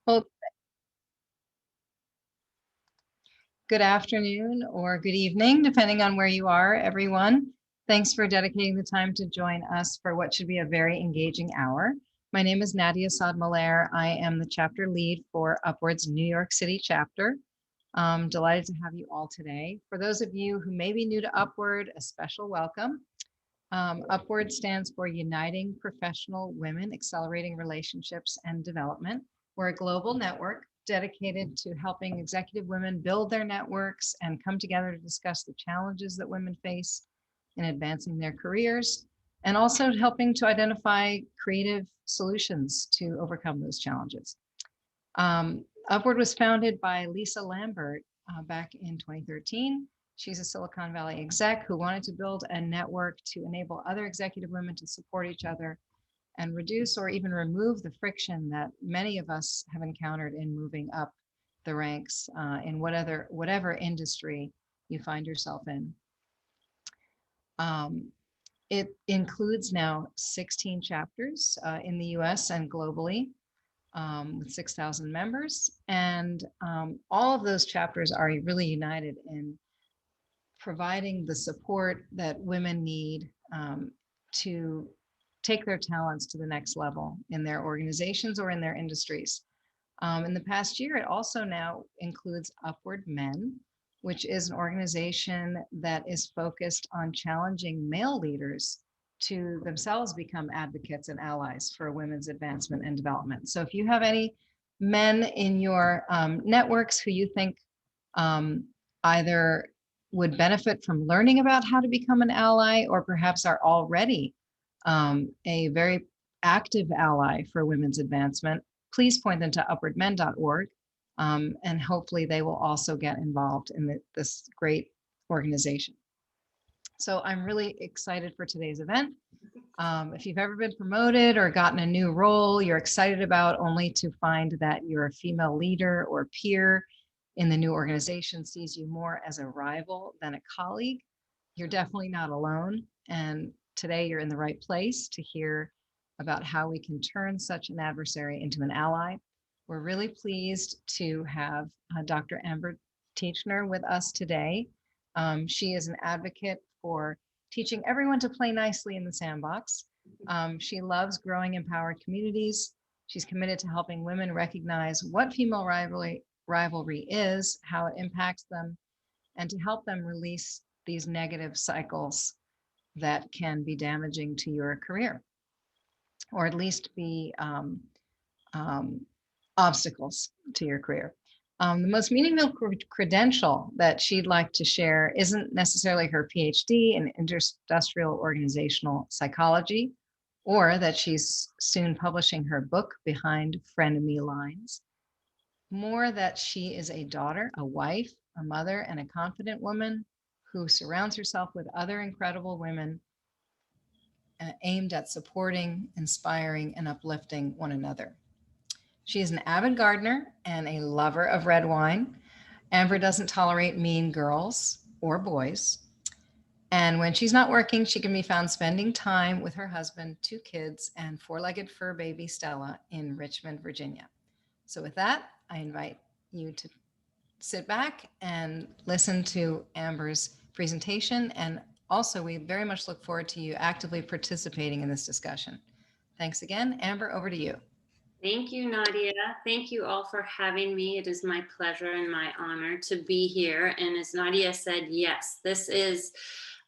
Well, good afternoon or good evening, depending on where you are, everyone. Thanks for dedicating the time to join us for what should be a very engaging hour. My name is Nadia Saad-Malair. I am the chapter lead for Upward's New York City chapter. I'm delighted to have you all today. For those of you who may be new to Upward, a special welcome. Upward stands for Uniting Professional Women, Accelerating Relationships and Development. We're a global network dedicated to helping executive women build their networks and come together to discuss the challenges that women face in advancing their careers, and also helping to identify creative solutions to overcome those challenges. Upward was founded by Lisa Lambert back in 2013. She's a Silicon Valley exec who wanted to build a network to enable other executive women to support each other and reduce or even remove the friction that many of us have encountered in moving up the ranks in whatever industry you find yourself in. It includes now 16 chapters in the US and globally with 6,000 members. And all of those chapters are really united in providing the support that women need to take their talents to the next level in their organizations or in their industries. In the past year, it also now includes Upward Men, which is an organization that is focused on challenging male leaders to themselves become advocates and allies for women's advancement and development. So if you have any men in your networks who you think either would benefit from learning about how to become an ally, or perhaps are already a very active ally for women's advancement, please point them to upwardmen.org, and hopefully they will also get involved in this great organization. So I'm really excited for today's event. If you've ever been promoted or gotten a new role you're excited about, only to find that you're a female leader or peer in the new organization sees you more as a rival than a colleague, you're definitely not alone. And today you're in the right place to hear about how we can turn such an adversary into an ally. We're really pleased to have Dr. Amber Tichenor with us today. She is an advocate for teaching everyone to play nicely in the sandbox. She loves growing empowered communities. She's committed to helping women recognize what female rivalry is, how it impacts them, and to help them release these negative cycles that can be damaging to your career, or at least be obstacles to your career. The most meaningful credential that she'd like to share isn't necessarily her PhD in industrial organizational psychology, or that she's soon publishing her book Behind Frenemy Lines. More that she is a daughter, a wife, a mother, and a confident woman who surrounds herself with other incredible women aimed at supporting, inspiring, and uplifting one another. She is an avid gardener and a lover of red wine. Amber doesn't tolerate mean girls or boys. And when she's not working, she can be found spending time with her husband, 2 kids, and 4-legged fur baby Stella in Richmond, Virginia. So with that, I invite you to sit back and listen to Amber's presentation. And also, we very much look forward to you actively participating in this discussion. Thanks again. Amber, over to you. Thank you, Nadia. Thank you all for having me. It is my pleasure and my honor to be here. And as Nadia said, yes, this is,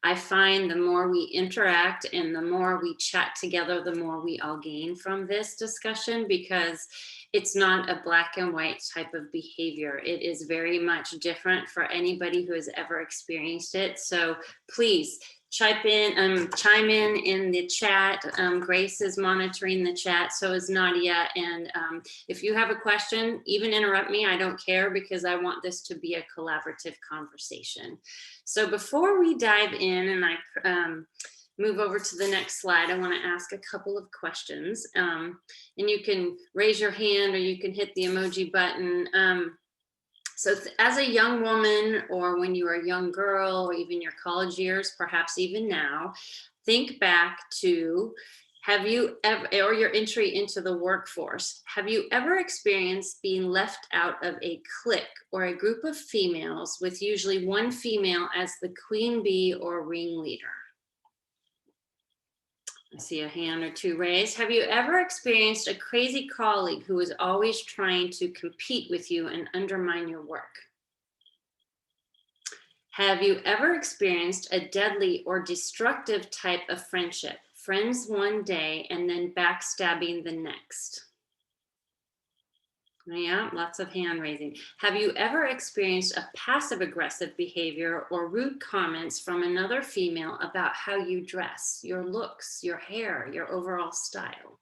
I find the more we interact and the more we chat together, the more we all gain from this discussion, because it's not a black and white type of behavior. It is very much different for anybody who has ever experienced it. So please chime in the chat. Grace is monitoring the chat, so is Nadia. And if you have a question, even interrupt me. I don't care, because I want this to be a collaborative conversation. So before we dive in and I move over to the next slide, I want to ask a couple of questions. And you can raise your hand or you can hit the emoji button. So as a young woman, or when you were a young girl, or even your college years, perhaps even now, think back to Have you ever, or your entry into the workforce, have you ever experienced being left out of a clique or a group of females with usually one female as the queen bee or ringleader? I see a hand or two raised. Have you ever experienced a crazy colleague who is always trying to compete with you and undermine your work? Have you ever experienced a deadly or destructive type of friendship? Friends one day and then backstabbing the next. Yeah, lots of hand raising. Have you ever experienced a passive aggressive behavior or rude comments from another female about how you dress, your looks, your hair, your overall style?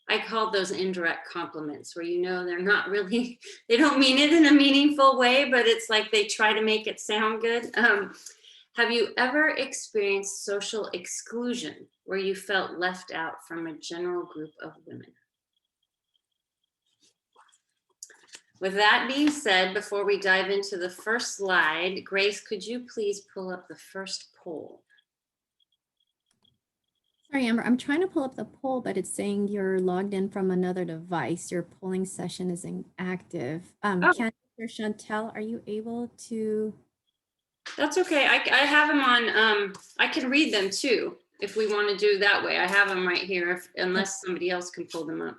I call those indirect compliments where they're not really, they don't mean it in a meaningful way, but it's like they try to make it sound good. Have you ever experienced social exclusion where you felt left out from a general group of women? With that being said, before we dive into the first slide, Grace, could you please pull up the first poll? Sorry, Amber, I'm trying to pull up the poll, but it's saying you're logged in from another device. Your polling session is inactive. Candice or Chantel, are you able to? That's okay. I have them on, I can read them too, if we want to do that way. I have them right here, unless somebody else can pull them up.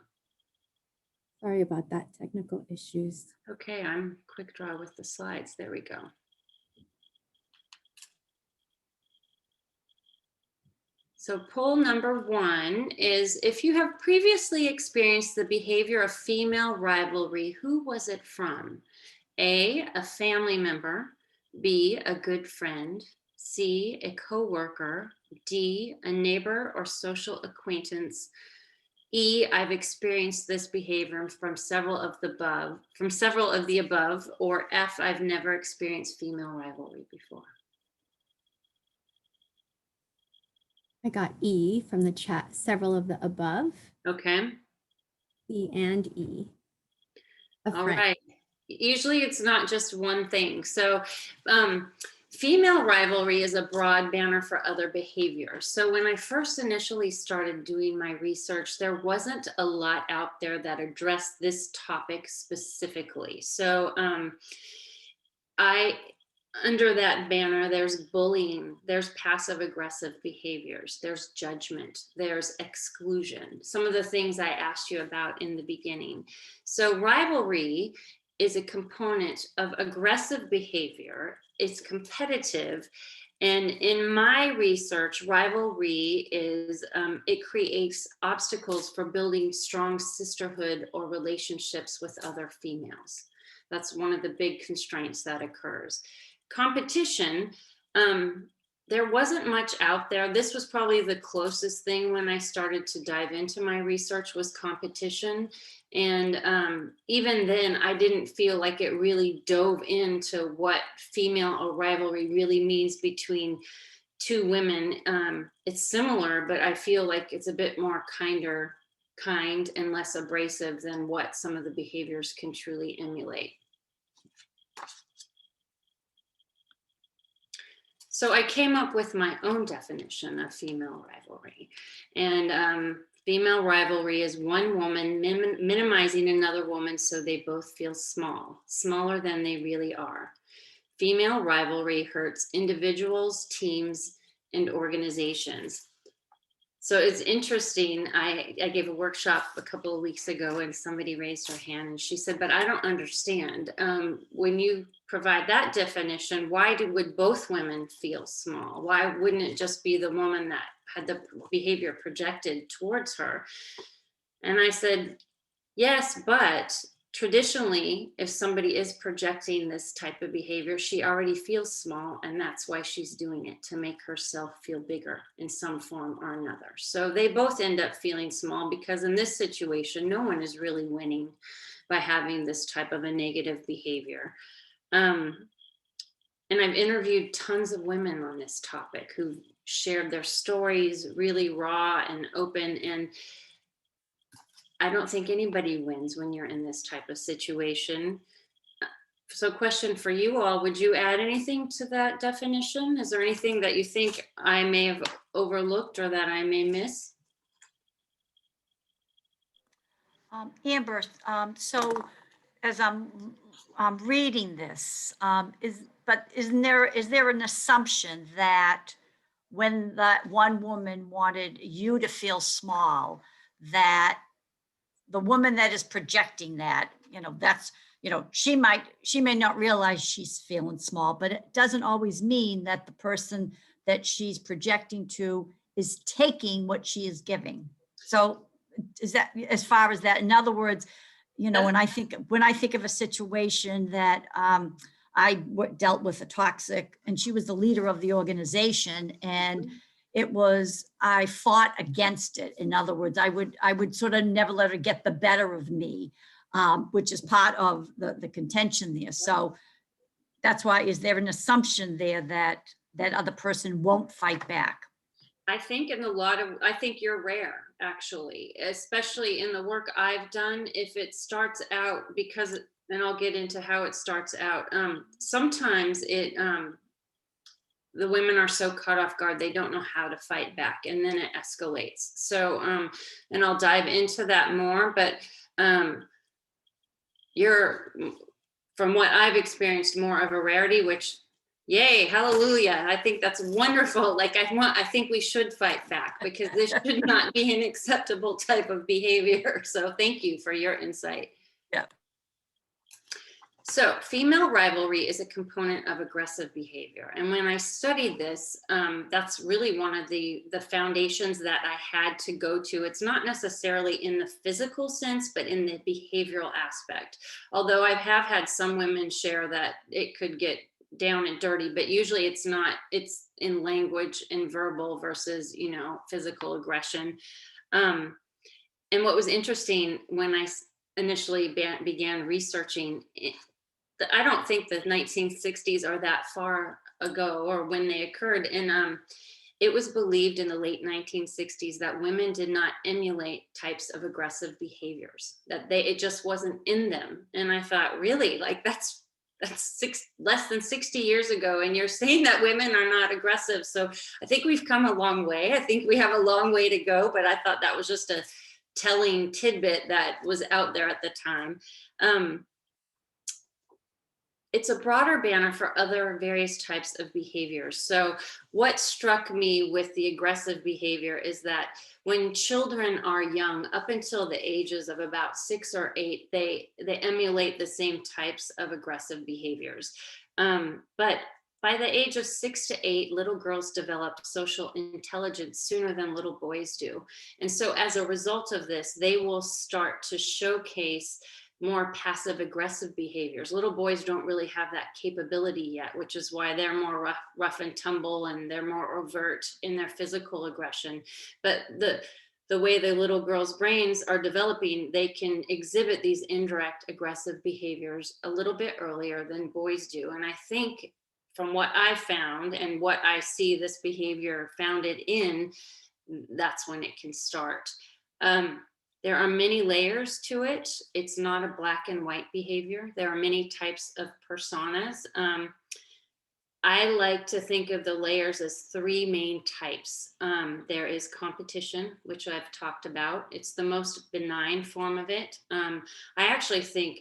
Sorry about that, technical issues. Okay, I'm quick draw with the slides. There we go. So poll number 1 is, if you have previously experienced the behavior of female rivalry, who was it from? A family member, B, a good friend, C, a coworker, D, a neighbor or social acquaintance, E, I've experienced this behavior from several of the above, or F, I've never experienced female rivalry before. I got E from the chat, several of the above. Okay. C and E. All right. Usually it's not just one thing. So female rivalry is a broad banner for other behaviors. So when I first initially started doing my research, there wasn't a lot out there that addressed this topic specifically. So under that banner, there's bullying, there's passive aggressive behaviors, there's judgment, there's exclusion, some of the things I asked you about in the beginning. So rivalry is a component of aggressive behavior. It's competitive. And in my research, rivalry is, it creates obstacles for building strong sisterhood or relationships with other females. That's one of the big constraints that occurs. Competition, there wasn't much out there. This was probably the closest thing when I started to dive into my research was competition. And even then, I didn't feel like it really dove into what female or rivalry really means between two women. It's similar, but I feel like it's a bit more kind and less abrasive than what some of the behaviors can truly emulate. So I came up with my own definition of female rivalry. And female rivalry is one woman minimizing another woman so they both feel small, smaller than they really are. Female rivalry hurts individuals, teams, and organizations. So it's interesting. I gave a workshop a couple of weeks ago and somebody raised her hand and she said, but I don't understand. When you provide that definition, why would both women feel small? Why wouldn't it just be the woman that had the behavior projected towards her? And I said, yes, but traditionally, if somebody is projecting this type of behavior, she already feels small, and that's why she's doing it, to make herself feel bigger in some form or another. So they both end up feeling small because in this situation, no one is really winning by having this type of a negative behavior. And I've interviewed tons of women on this topic who shared their stories really raw and open, and I don't think anybody wins when you're in this type of situation. So question for you all, would you add anything to that definition? Is there anything that you think I may have overlooked or that I may miss? Amber, so as I'm reading this, is there an assumption that when that one woman wanted you to feel small, that the woman that is projecting that, that's, she may not realize she's feeling small, but it doesn't always mean that the person that she's projecting to is taking what she is giving. So is that, as far as that, in other words, when I think of a situation that I dealt with a toxic, and she was the leader of the organization, and I fought against it. In other words, I would sort of never let her get the better of me, which is part of the contention there. So that's why, is there an assumption there that that other person won't fight back? I think I think you're rare, actually, especially in the work I've done. If it starts out, because, and I'll get into how it starts out. Sometimes the women are so caught off guard, they don't know how to fight back, and then it escalates. So, and I'll dive into that more, but you're, from what I've experienced, more of a rarity, which, yay, hallelujah. I think that's wonderful. Like, I think we should fight back, because this should not be an acceptable type of behavior. So thank you for your insight. Yeah. So female rivalry is a component of aggressive behavior. And when I studied this, that's really one of the foundations that I had to go to. It's not necessarily in the physical sense, but in the behavioral aspect. Although I have had some women share that it could get down and dirty, but usually it's not. It's in language and verbal versus, physical aggression. And what was interesting when I initially began researching it, I don't think the 1960s are that far ago, or when they occurred. And it was believed in the late 1960s that women did not emulate types of aggressive behaviors, that it just wasn't in them. And I thought, really, like, that's less than 60 years ago, and you're saying that women are not aggressive. So I think we've come a long way. I think we have a long way to go, but I thought that was just a telling tidbit that was out there at the time. It's a broader banner for other various types of behaviors. So what struck me with the aggressive behavior is that when children are young, up until the ages of about 6 or 8, they emulate the same types of aggressive behaviors. But by the age of 6 to 8, little girls develop social intelligence sooner than little boys do. And so as a result of this, they will start to showcase more passive aggressive behaviors. Little boys don't really have that capability yet, which is why they're more rough and tumble, and they're more overt in their physical aggression. But the way the little girls' brains are developing, they can exhibit these indirect aggressive behaviors a little bit earlier than boys do. And I think, from what I found and what I see this behavior founded in, that's when it can start. There are many layers to it. It's not a black and white behavior. There are many types of personas. I like to think of the layers as 3 main types. There is competition, which I've talked about. It's the most benign form of it. I actually think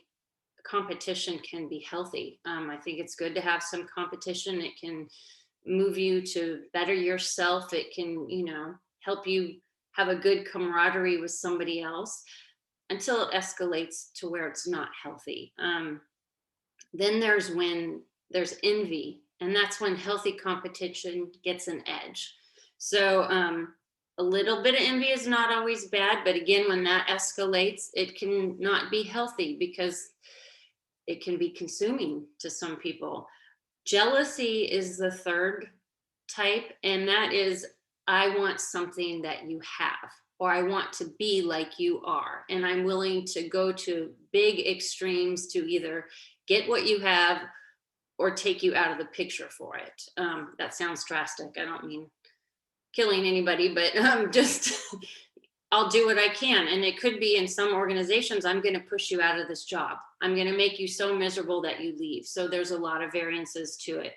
competition can be healthy. I think it's good to have some competition. It can move you to better yourself. It can, help you have a good camaraderie with somebody else, until it escalates to where it's not healthy. Then there's envy, and that's when healthy competition gets an edge. So a little bit of envy is not always bad, but again, when that escalates, it can not be healthy, because it can be consuming to some people. Jealousy is the third type, and that is, I want something that you have, or I want to be like you are. And I'm willing to go to big extremes to either get what you have or take you out of the picture for it. That sounds drastic. I don't mean killing anybody, but just I'll do what I can. And it could be, in some organizations, I'm going to push you out of this job. I'm going to make you so miserable that you leave. So there's a lot of variances to it.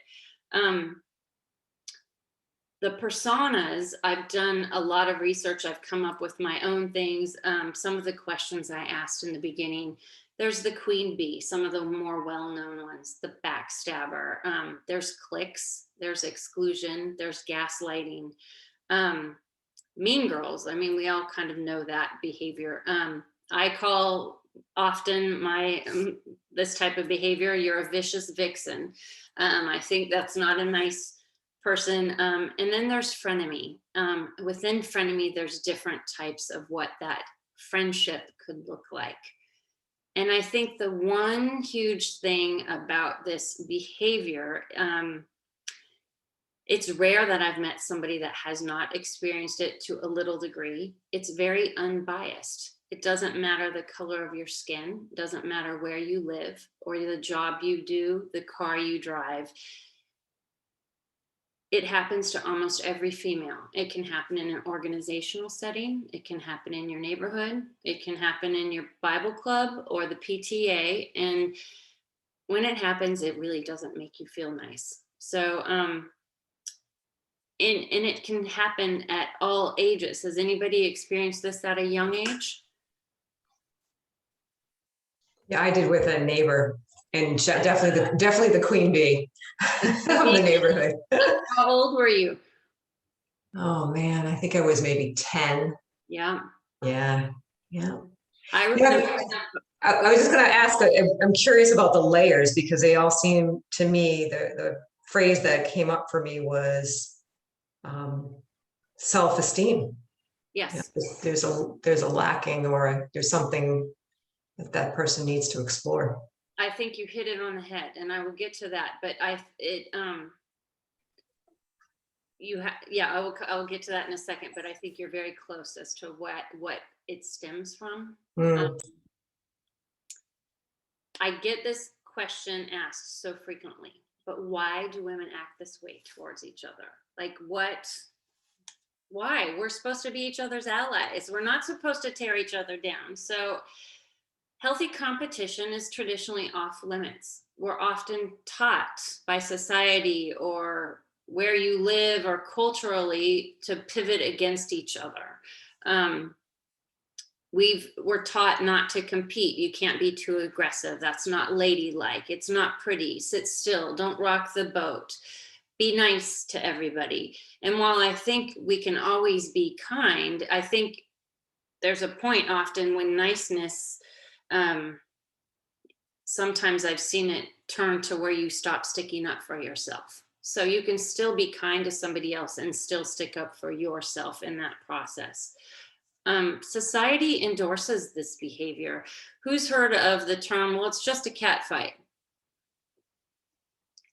The personas, I've done a lot of research. I've come up with my own things. Some of the questions I asked in the beginning, there's the queen bee, some of the more well-known ones, the backstabber, there's cliques, there's exclusion, there's gaslighting, mean girls. I mean, we all kind of know that behavior. I call often this type of behavior, you're a vicious vixen. I think that's not a nice person. And then there's frenemy. Within frenemy, there's different types of what that friendship could look like. And I think the one huge thing about this behavior, it's rare that I've met somebody that has not experienced it to a little degree. It's very unbiased. It doesn't matter the color of your skin. It doesn't matter where you live or the job you do, the car you drive. It happens to almost every female. It can happen in an organizational setting. It can happen in your neighborhood. It can happen in your Bible club or the PTA. And when it happens, it really doesn't make you feel nice. So, and it can happen at all ages. Has anybody experienced this at a young age? Yeah, I did with a neighbor, and definitely the queen bee of the neighborhood. How old were you? Oh man, I think I was maybe 10. Yeah. Yeah. I remember. I was just going to ask, I'm curious about the layers, because they all seem to me, the phrase that came up for me was self-esteem. Yes. There's a lacking, or there's something that person needs to explore. I think you hit it on the head, and I will get to that. But I will get to that in a second. But I think you're very close as to what it stems from. I get this question asked so frequently, but why do women act this way towards each other? Like why? We're supposed to be each other's allies. We're not supposed to tear each other down. So healthy competition is traditionally off limits. We're often taught by society or where you live or culturally to pivot against each other. We're taught not to compete. You can't be too aggressive. That's not ladylike. It's not pretty. Sit still. Don't rock the boat. Be nice to everybody. And while I think we can always be kind, I think there's a point often when niceness, sometimes I've seen it turn to where you stop sticking up for yourself. So you can still be kind to somebody else and still stick up for yourself in that process. Society endorses this behavior. Who's heard of the term, well, it's just a cat fight?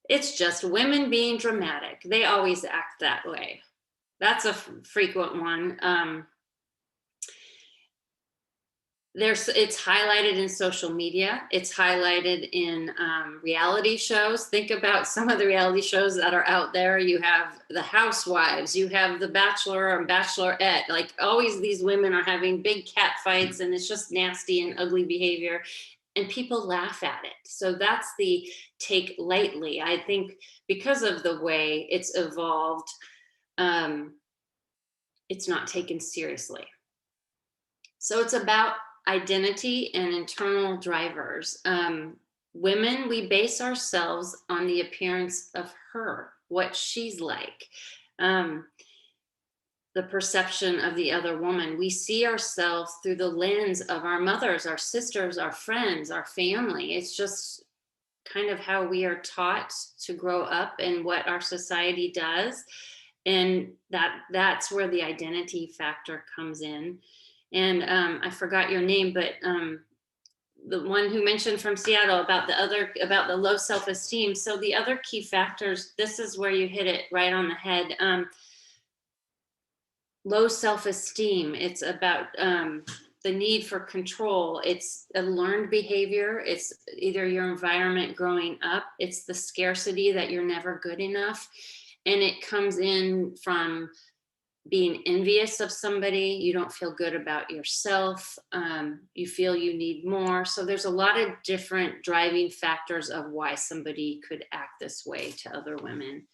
It's just women being dramatic. They always act that way. That's a frequent one. It's highlighted in social media. It's highlighted in reality shows. Think about some of the reality shows that are out there. You have the Housewives, you have the Bachelor and Bachelorette. Like always these women are having big cat fights, and it's just nasty and ugly behavior, and people laugh at it. So that's the take lightly. I think because of the way it's evolved, it's not taken seriously. So it's about identity and internal drivers. Women, we base ourselves on the appearance of her, what she's like, the perception of the other woman. We see ourselves through the lens of our mothers, our sisters, our friends, our family. It's just kind of how we are taught to grow up and what our society does. And that's where the identity factor comes in. And I forgot your name, but the one who mentioned from Seattle about the low self-esteem. So the other key factors, this is where you hit it right on the head. Low self-esteem. It's about the need for control. It's a learned behavior. It's either your environment growing up. It's the scarcity that you're never good enough. And it comes in from being envious of somebody. You don't feel good about yourself. You feel you need more. So there's a lot of different driving factors of why somebody could act this way to other women.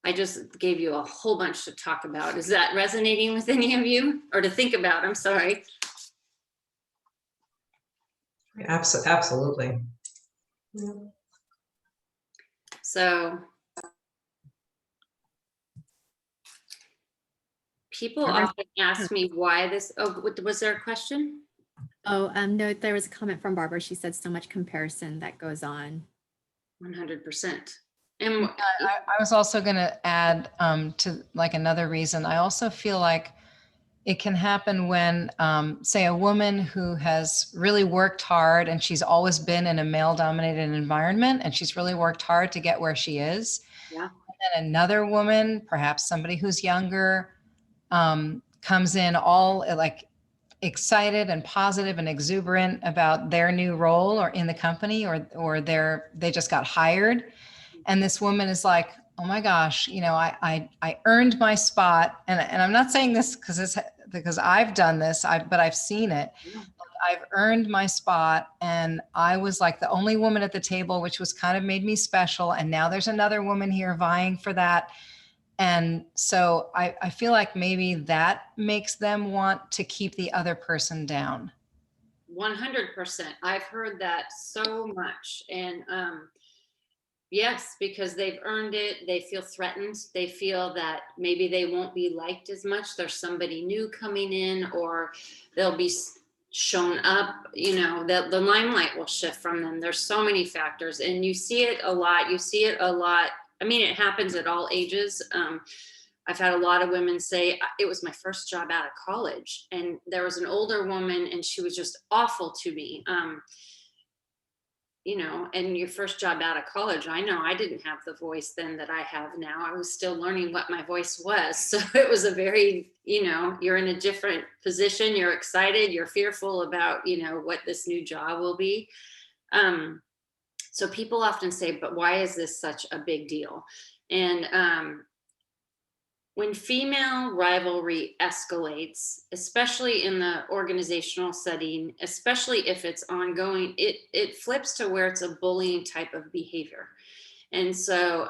I just gave you a whole bunch to talk about. Is that resonating with any of you, or to think about? I'm sorry. Absolutely. Yeah. So people Barbara? often ask me why this, oh, was there a question? Oh, no, there was a comment from Barbara. She said so much comparison that goes on. 100%. And I was also going to add to like another reason. I also feel like it can happen when, say, a woman who has really worked hard and she's always been in a male-dominated environment and she's really worked hard to get where she is. yeah, And then another woman, perhaps somebody who's younger, comes in all like excited and positive and exuberant about their new role or in the company, or they just got hired. And this woman is like, oh my gosh, you know, I earned my spot. And I'm not saying this because I've done this, but I've seen it. yeah. I've earned my spot and I was like the only woman at the table, which was kind of made me special. And now there's another woman here vying for that. And so I feel like maybe that makes them want to keep the other person down. 100%. I've heard that so much. And yes, because they've earned it. They feel threatened. They feel that maybe they won't be liked as much. There's somebody new coming in, or they'll be shown up, you know, that the limelight will shift from them. There's so many factors, and you see it a lot. You see it a lot. I mean, it happens at all ages. I've had a lot of women say, it was my first job out of college, and there was an older woman and she was just awful to me. You know, and your first job out of college, I know I didn't have the voice then that I have now. I was still learning what my voice was. So it was a very, you know, you're in a different position, you're excited, you're fearful about, you know, what this new job will be. So people often say, but why is this such a big deal? And when female rivalry escalates, especially in the organizational setting, especially if it's ongoing, it flips to where it's a bullying type of behavior. And so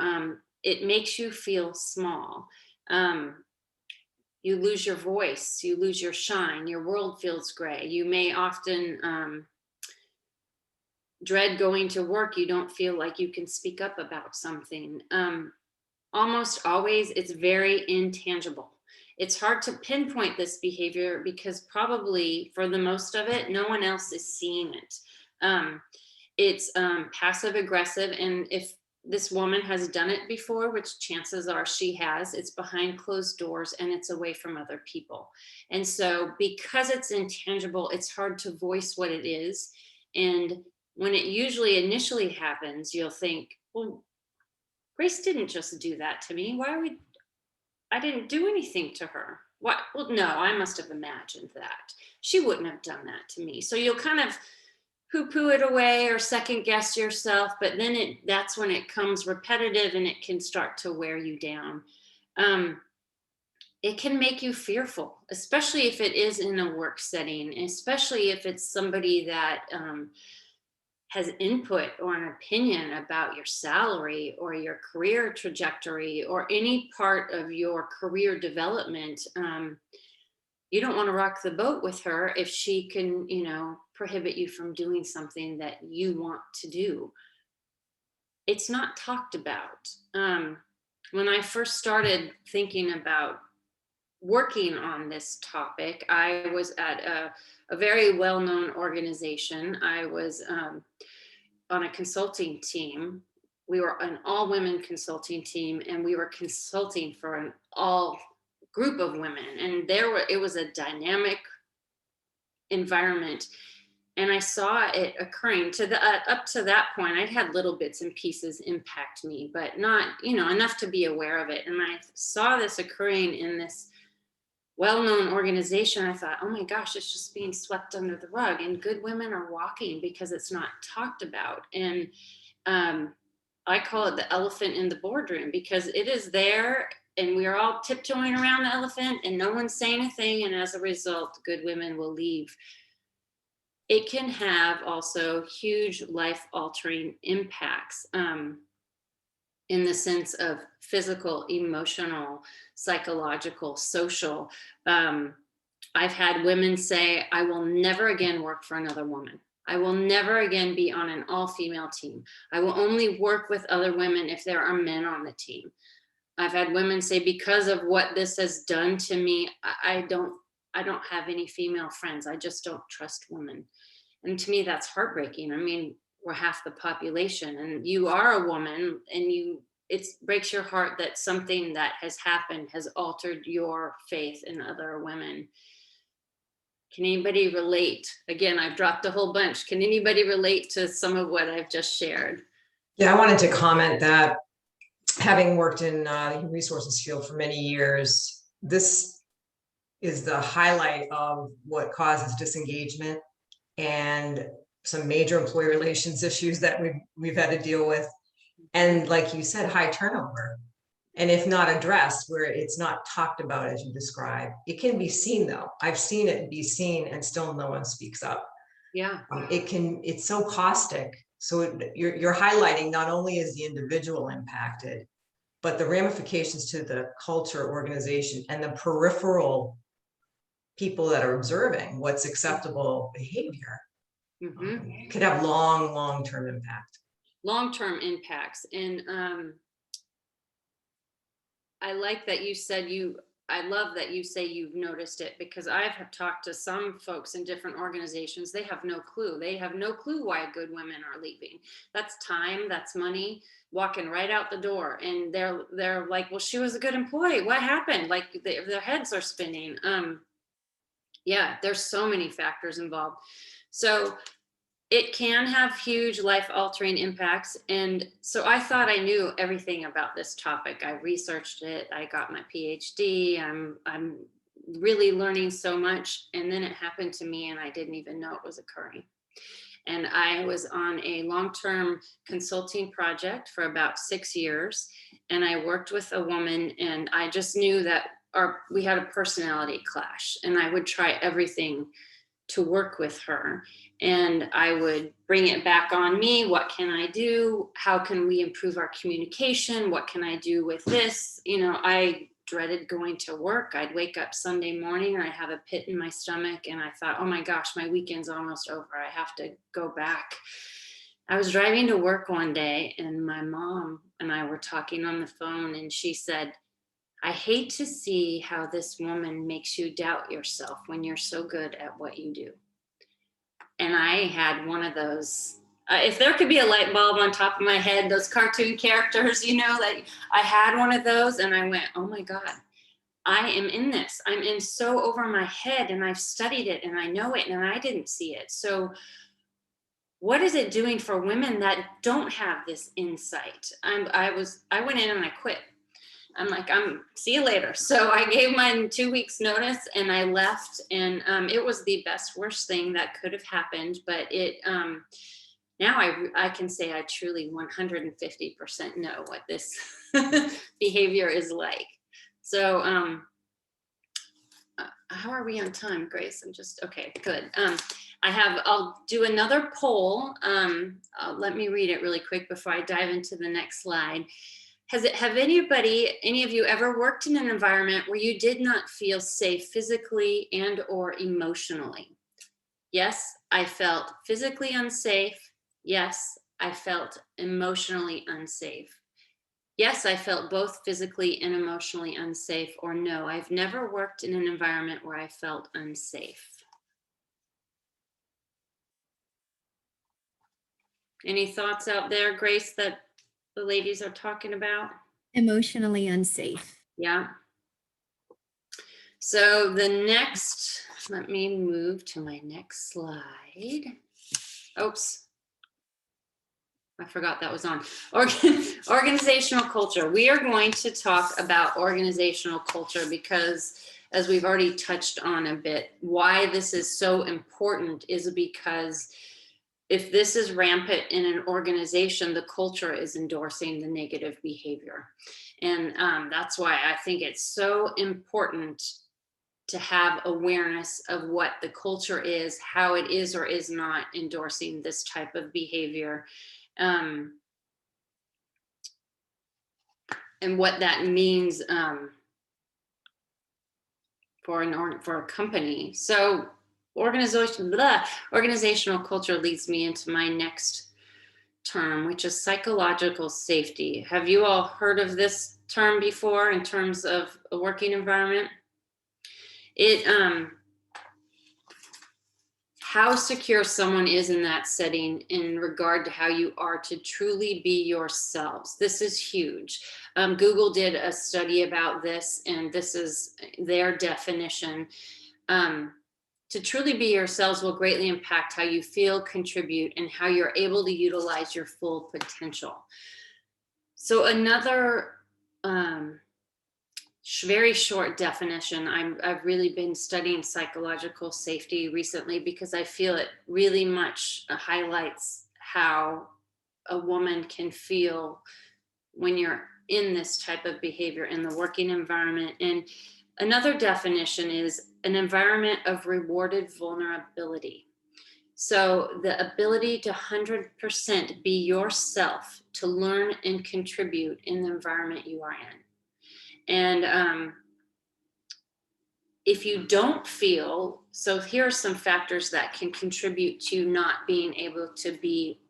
it makes you feel small. You lose your voice, you lose your shine, your world feels gray. You may often dread going to work. You don't feel like you can speak up about something. Almost always, it's very intangible. It's hard to pinpoint this behavior because probably for the most of it, no one else is seeing it. It's passive aggressive. And if this woman has done it before, which chances are she has, it's behind closed doors and it's away from other people. And so because it's intangible, it's hard to voice what it is. And when it usually initially happens, you'll think, well, Grace didn't just do that to me. I didn't do anything to her. What? Well, no, I must have imagined that. She wouldn't have done that to me. So you'll kind of poo-poo it away or second guess yourself, but then that's when it comes repetitive and it can start to wear you down. It can make you fearful, especially if it is in a work setting, especially if it's somebody that has input or an opinion about your salary or your career trajectory or any part of your career development. You don't want to rock the boat with her if she can, you know, prohibit you from doing something that you want to do. It's not talked about. When I first started thinking about working on this topic, I was at a very well-known organization. I was on a consulting team. We were an all-women consulting team, and we were consulting for an all group of women. And it was a dynamic environment. And I saw it occurring up to that point. I'd had little bits and pieces impact me, but not, you know, enough to be aware of it. And I saw this occurring in this well-known organization. I thought, oh my gosh, it's just being swept under the rug, and good women are walking because it's not talked about. And I call it the elephant in the boardroom, because it is there and we are all tiptoeing around the elephant and no one's saying a thing. And as a result, good women will leave. It can have also huge life-altering impacts. in the sense of physical, emotional, psychological, social. I've had women say, I will never again work for another woman. I will never again be on an all-female team. I will only work with other women if there are men on the team. I've had women say, because of what this has done to me, I don't have any female friends. I just don't trust women. And to me, that's heartbreaking. I mean, we're half the population, and you are a woman, and it breaks your heart that something that has happened has altered your faith in other women. Can anybody relate? Again, I've dropped a whole bunch. Can anybody relate to some of what I've just shared? Yeah, I wanted to comment that having worked in the human resources field for many years, this is the highlight of what causes disengagement and some major employee relations issues that we've had to deal with. And like you said, high turnover. And if not addressed, where it's not talked about as you describe, it can be seen though. I've seen it be seen and still no one speaks up. Yeah. It's so caustic. So you're highlighting not only is the individual impacted, but the ramifications to the culture, organization, and the peripheral people that are observing what's acceptable behavior. Could have long-term impact. Long-term impacts. And I like that you said I love that you say you've noticed it, because I've talked to some folks in different organizations. They have no clue. They have no clue why good women are leaving. That's time, that's money, walking right out the door. And they're like, well, she was a good employee. What happened? Like their heads are spinning. Yeah, there's so many factors involved. So it can have huge life-altering impacts. And so I thought I knew everything about this topic. I researched it. I got my PhD. I'm really learning so much. And then it happened to me and I didn't even know it was occurring. And I was on a long-term consulting project for about 6 years. And I worked with a woman, and I just knew that we had a personality clash, and I would try everything to work with her. And I would bring it back on me. What can I do? How can we improve our communication? What can I do with this? You know, I dreaded going to work. I'd wake up Sunday morning and I have a pit in my stomach, and I thought, oh my gosh, my weekend's almost over. I have to go back. I was driving to work one day, and my mom and I were talking on the phone, and she said, I hate to see how this woman makes you doubt yourself when you're so good at what you do. And I had one of those, if there could be a light bulb on top of my head, those cartoon characters, you know, that I had one of those, and I went, oh my God, I am in this. I'm in so over my head, and I've studied it and I know it, and I didn't see it. So what is it doing for women that don't have this insight? I went in and I quit. I'm like, see you later. So I gave my 2 weeks notice and I left, and it was the worst thing that could have happened. But it, now I can say I truly 150% know what this behavior is like. So how are we on time, Grace? Okay, good. I'll do another poll. Let me read it really quick before I dive into the next slide. Have any of you ever worked in an environment where you did not feel safe physically and or emotionally? Yes, I felt physically unsafe. Yes, I felt emotionally unsafe. Yes, I felt both physically and emotionally unsafe, or no, I've never worked in an environment where I felt unsafe. Any thoughts out there, Grace, that the ladies are talking about? Emotionally unsafe. Yeah. So let me move to my next slide. Oops. I forgot that was on. Organizational culture. We are going to talk about organizational culture because, as we've already touched on a bit, why this is so important is because if this is rampant in an organization, the culture is endorsing the negative behavior. And that's why I think it's so important to have awareness of what the culture is, how it is or is not endorsing this type of behavior. and what that means for a company. So organizational culture leads me into my next term, which is psychological safety. Have you all heard of this term before in terms of a working environment? How secure someone is in that setting in regard to how you are to truly be yourselves. This is huge. Google did a study about this, and this is their definition. To truly be yourselves will greatly impact how you feel, contribute, and how you're able to utilize your full potential. So another very short definition. I've really been studying psychological safety recently because I feel it really much highlights how a woman can feel when you're in this type of behavior in the working environment. And another definition is an environment of rewarded vulnerability. So the ability to 100% be yourself, to learn and contribute in the environment you are in. And if you don't feel, so here are some factors that can contribute to not being able to be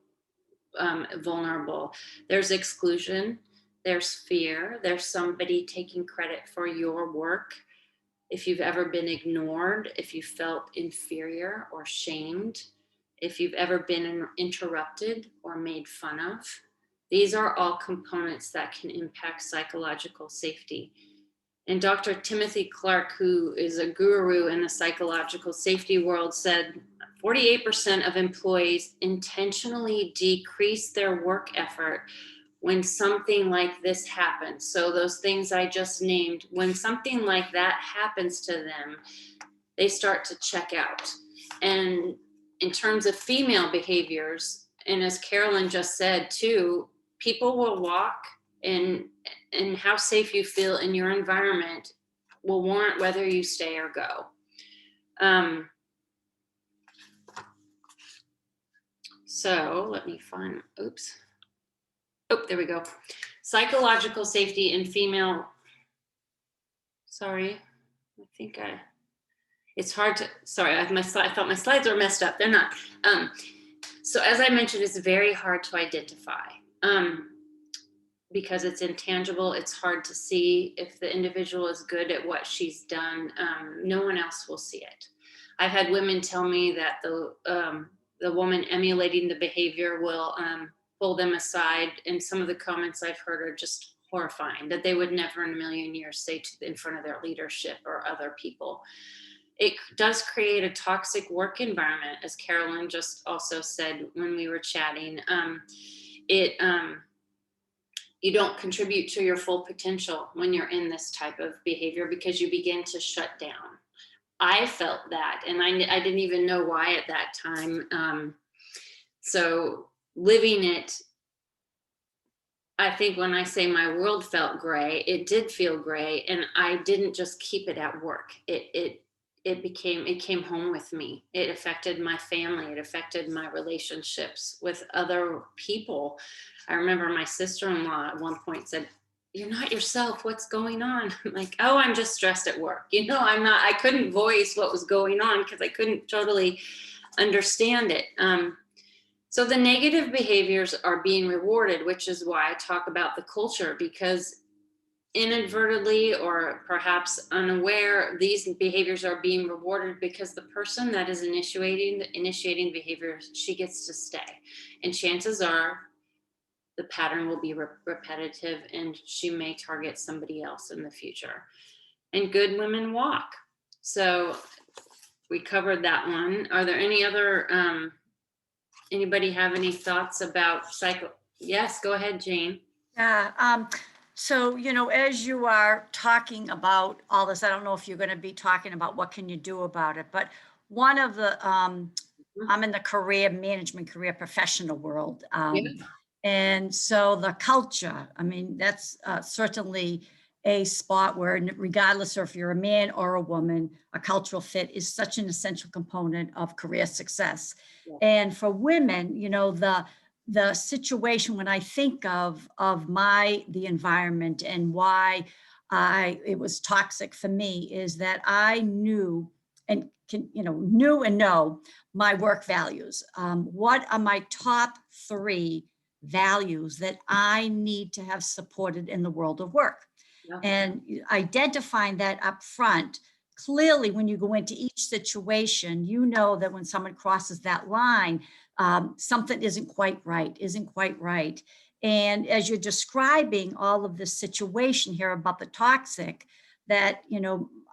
vulnerable. There's exclusion, there's fear, there's somebody taking credit for your work. If you've ever been ignored, if you felt inferior or shamed, if you've ever been interrupted or made fun of, these are all components that can impact psychological safety. And Dr. Timothy Clark, who is a guru in the psychological safety world, said 48% of employees intentionally decrease their work effort when something like this happens. So those things I just named, when something like that happens to them, they start to check out. And in terms of female behaviors, and as Carolyn just said too, people will walk and how safe you feel in your environment will warrant whether you stay or go. So let me find, oops. Oh, there we go. Psychological safety in female, sorry, it's hard to, sorry, I thought my slides were messed up. They're not. So as I mentioned, it's very hard to identify. Because it's intangible, it's hard to see. If the individual is good at what she's done, no one else will see it. I've had women tell me that the woman emulating the behavior will pull them aside, and some of the comments I've heard are just horrifying, that they would never in a million years say in front of their leadership or other people. It does create a toxic work environment, as Carolyn just also said when we were chatting. You don't contribute to your full potential when you're in this type of behavior because you begin to shut down. I felt that, and I didn't even know why at that time. So living it, I think when I say my world felt gray, it did feel gray, and I didn't just keep it at work. It came home with me. It affected my family. It affected my relationships with other people. I remember my sister-in-law at one point said, "You're not yourself. What's going on?" I'm like, "Oh, I'm just stressed at work." I couldn't voice what was going on because I couldn't totally understand it. So the negative behaviors are being rewarded, which is why I talk about the culture, because inadvertently or perhaps unaware, these behaviors are being rewarded because the person that is initiating behavior, she gets to stay. And chances are the pattern will be repetitive, and she may target somebody else in the future. And good women walk. So we covered that one. Are there any other, anybody have any thoughts about Yes, go ahead, Jane. Yeah. So, as you are talking about all this, I don't know if you're going to be talking about what can you do about it, but one of the, I'm in the management career professional world. And so the culture, I mean, that's certainly a spot where regardless of if you're a man or a woman, a cultural fit is such an essential component of career success. Yeah. And for women, the situation when I think of the environment and why it was toxic for me is that I knew and knew and know my work values. What are my top 3 values that I need to have supported in the world of work? Yeah. And identifying that up front, clearly when you go into each situation, you know that when someone crosses that line, something isn't quite right. And as you're describing all of this situation here about the toxic, that,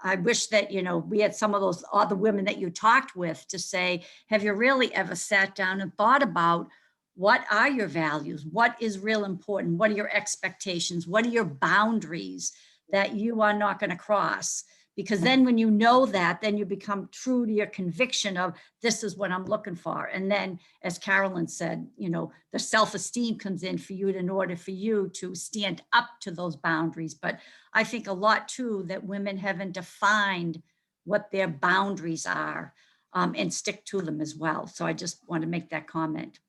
I wish that, we had some of those other women that you talked with to say, have you really ever sat down and thought about what are your values? What is real important? What are your expectations? What are your boundaries that you are not going to cross? Because then when you know that, then you become true to your conviction of this is what I'm looking for. And then, as Carolyn said, the self-esteem comes in for you in order for you to stand up to those boundaries. But I think a lot too, that women haven't defined what their boundaries are and stick to them as well. So I just want to make that comment.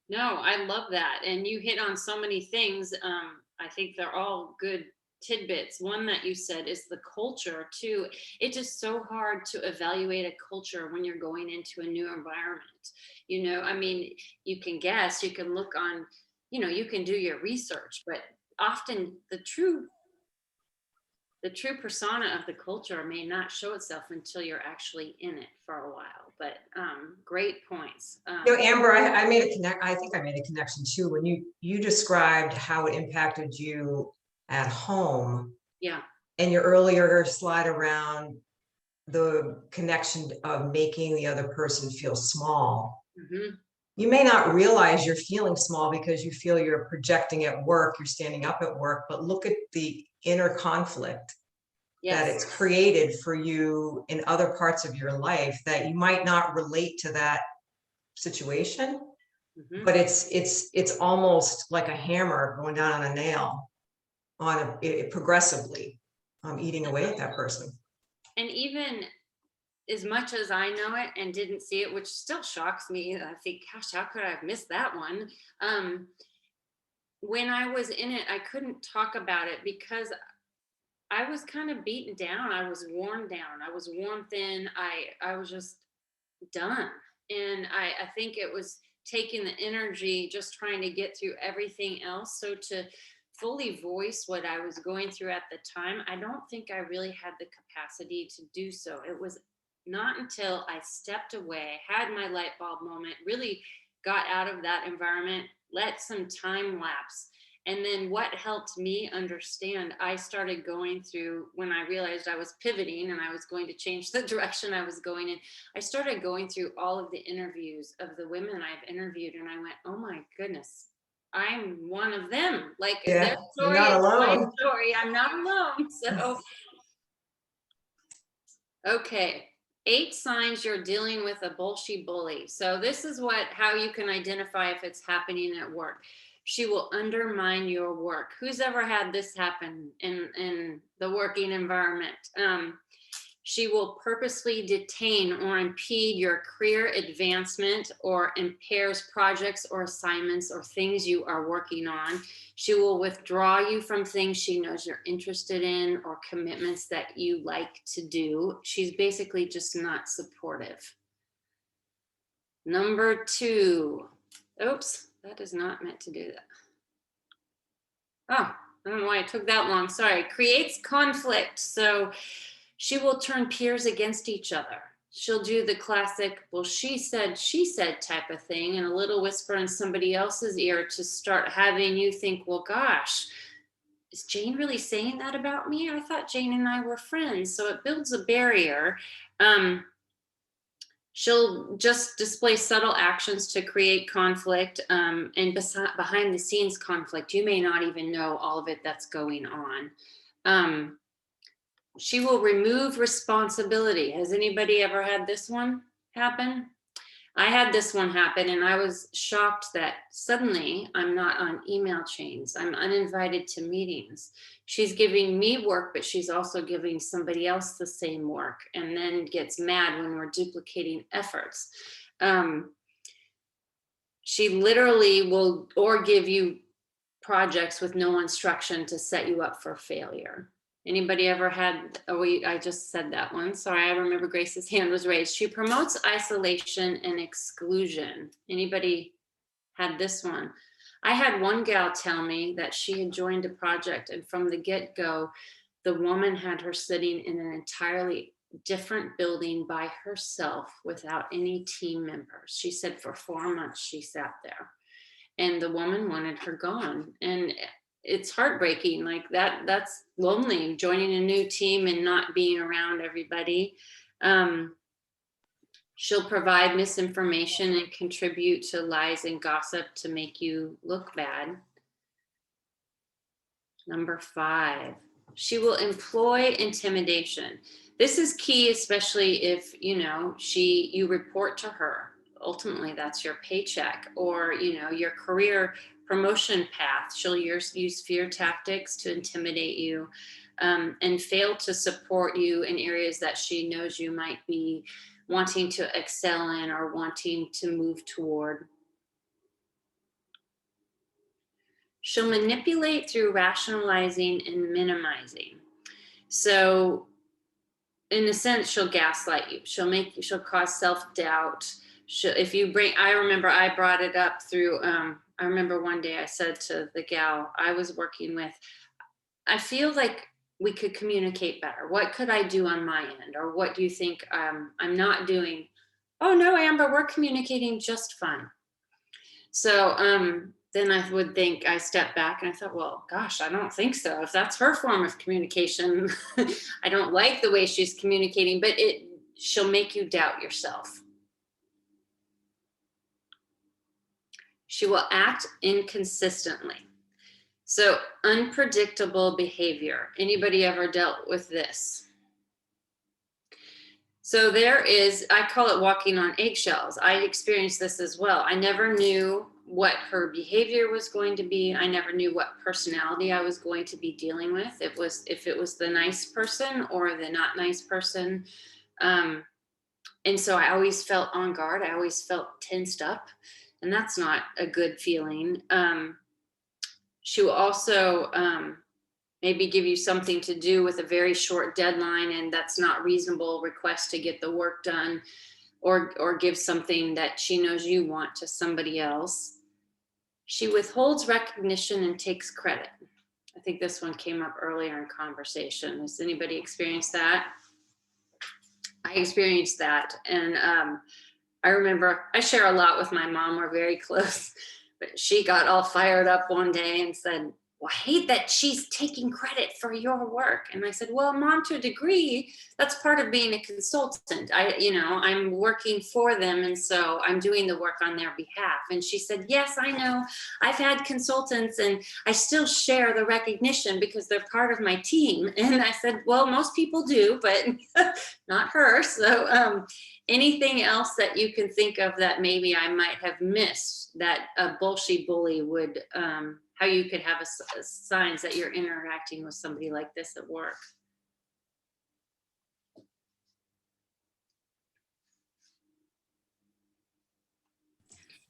No, I love that. And you hit on so many things. I think they're all good tidbits. One that you said is the culture too. It's just so hard to evaluate a culture when you're going into a new environment. I mean, you can guess, you can look on, you can do your research, but often the true persona of the culture may not show itself until you're actually in it for a while. But great points. Amber, I made a connect. I think I made a connection too when you described how it impacted you at home. Yeah. And your earlier slide around the connection of making the other person feel small. Mm-hmm. You may not realize you're feeling small because you feel you're projecting at work, you're standing up at work, but look at the inner conflict that it's created for you in other parts of your life that you might not relate to that situation, but it's almost like a hammer going down on a nail on it progressively eating away at that person. And even as much as I know it and didn't see it, which still shocks me, I think, gosh, how could I have missed that one? When I was in it, I couldn't talk about it because I was kind of beaten down. I was worn down. I was worn thin. I was just done. And I think it was taking the energy, just trying to get through everything else. So to fully voice what I was going through at the time, I don't think I really had the capacity to do so. It was not until I stepped away, had my light bulb moment, really got out of that environment, let some time lapse. And then what helped me understand, I started going through, when I realized I was pivoting and I was going to change the direction I was going in, I started going through all of the interviews of the women I've interviewed. And I went, oh my goodness, I'm one of them. Like their story is my story. I'm not alone. So, okay. 8 signs you're dealing with a bullshit bully. So this is how you can identify if it's happening at work. She will undermine your work. Who's ever had this happen in the working environment? She will purposely detain or impede your career advancement or impairs projects or assignments or things you are working on. She will withdraw you from things she knows you're interested in or commitments that you like to do. She's basically just not supportive. Number 2. Oops, that is not meant to do that. Oh, I don't know why it took that long. Sorry. Creates conflict. So she will turn peers against each other. She'll do the classic, well, she said type of thing, and a little whisper in somebody else's ear to start having you think, well, gosh, is Jane really saying that about me? I thought Jane and I were friends. So it builds a barrier. She'll just display subtle actions to create conflict and behind the scenes conflict. You may not even know all of it that's going on. She will remove responsibility. Has anybody ever had this one happen? I had this one happen and I was shocked that suddenly I'm not on email chains. I'm uninvited to meetings. She's giving me work, but she's also giving somebody else the same work and then gets mad when we're duplicating efforts. she literally will, or give you projects with no instruction to set you up for failure. Anybody ever had, I just said that one. Sorry, I remember Grace's hand was raised. She promotes isolation and exclusion. Anybody had this one? I had one gal tell me that she had joined a project, and from the get-go, the woman had her sitting in an entirely different building by herself without any team members. She said for 4 months she sat there, and the woman wanted her gone. And it's heartbreaking. Like that's lonely, joining a new team and not being around everybody. She'll provide misinformation and contribute to lies and gossip to make you look bad. Number 5, she will employ intimidation. This is key, especially if, you know, you report to her. Ultimately, that's your paycheck or, you know, your career promotion path. She'll use fear tactics to intimidate you, and fail to support you in areas that she knows you might be wanting to excel in or wanting to move toward. She'll manipulate through rationalizing and minimizing. So in a sense, she'll gaslight you. She'll cause self-doubt. I remember I brought it up through, I remember one day I said to the gal I was working with, I feel like we could communicate better. What could I do on my end? Or what do you think I'm not doing? Oh no, Amber, we're communicating just fine. So then I stepped back and I thought, well, gosh, I don't think so. If that's her form of communication, I don't like the way she's communicating, but she'll make you doubt yourself. She will act inconsistently. So unpredictable behavior. Anybody ever dealt with this? So I call it walking on eggshells. I experienced this as well. I never knew what her behavior was going to be. I never knew what personality I was going to be dealing with. If it was the nice person or the not nice person. And so I always felt on guard. I always felt tensed up, and that's not a good feeling. She will also maybe give you something to do with a very short deadline, and that's not reasonable request to get the work done, or give something that she knows you want to somebody else. She withholds recognition and takes credit. I think this one came up earlier in conversation. Has anybody experienced that? I experienced that. And I remember I share a lot with my mom. We're very close, but she got all fired up one day and said, well, I hate that she's taking credit for your work. And I said, well, Mom, to a degree, that's part of being a consultant. I'm working for them. And so I'm doing the work on their behalf. And she said, yes, I know. I've had consultants and I still share the recognition because they're part of my team. And I said, well, most people do, but not her. So anything else that you can think of that maybe I might have missed that a bullshit bully would, how you could have signs that you're interacting with somebody like this at work?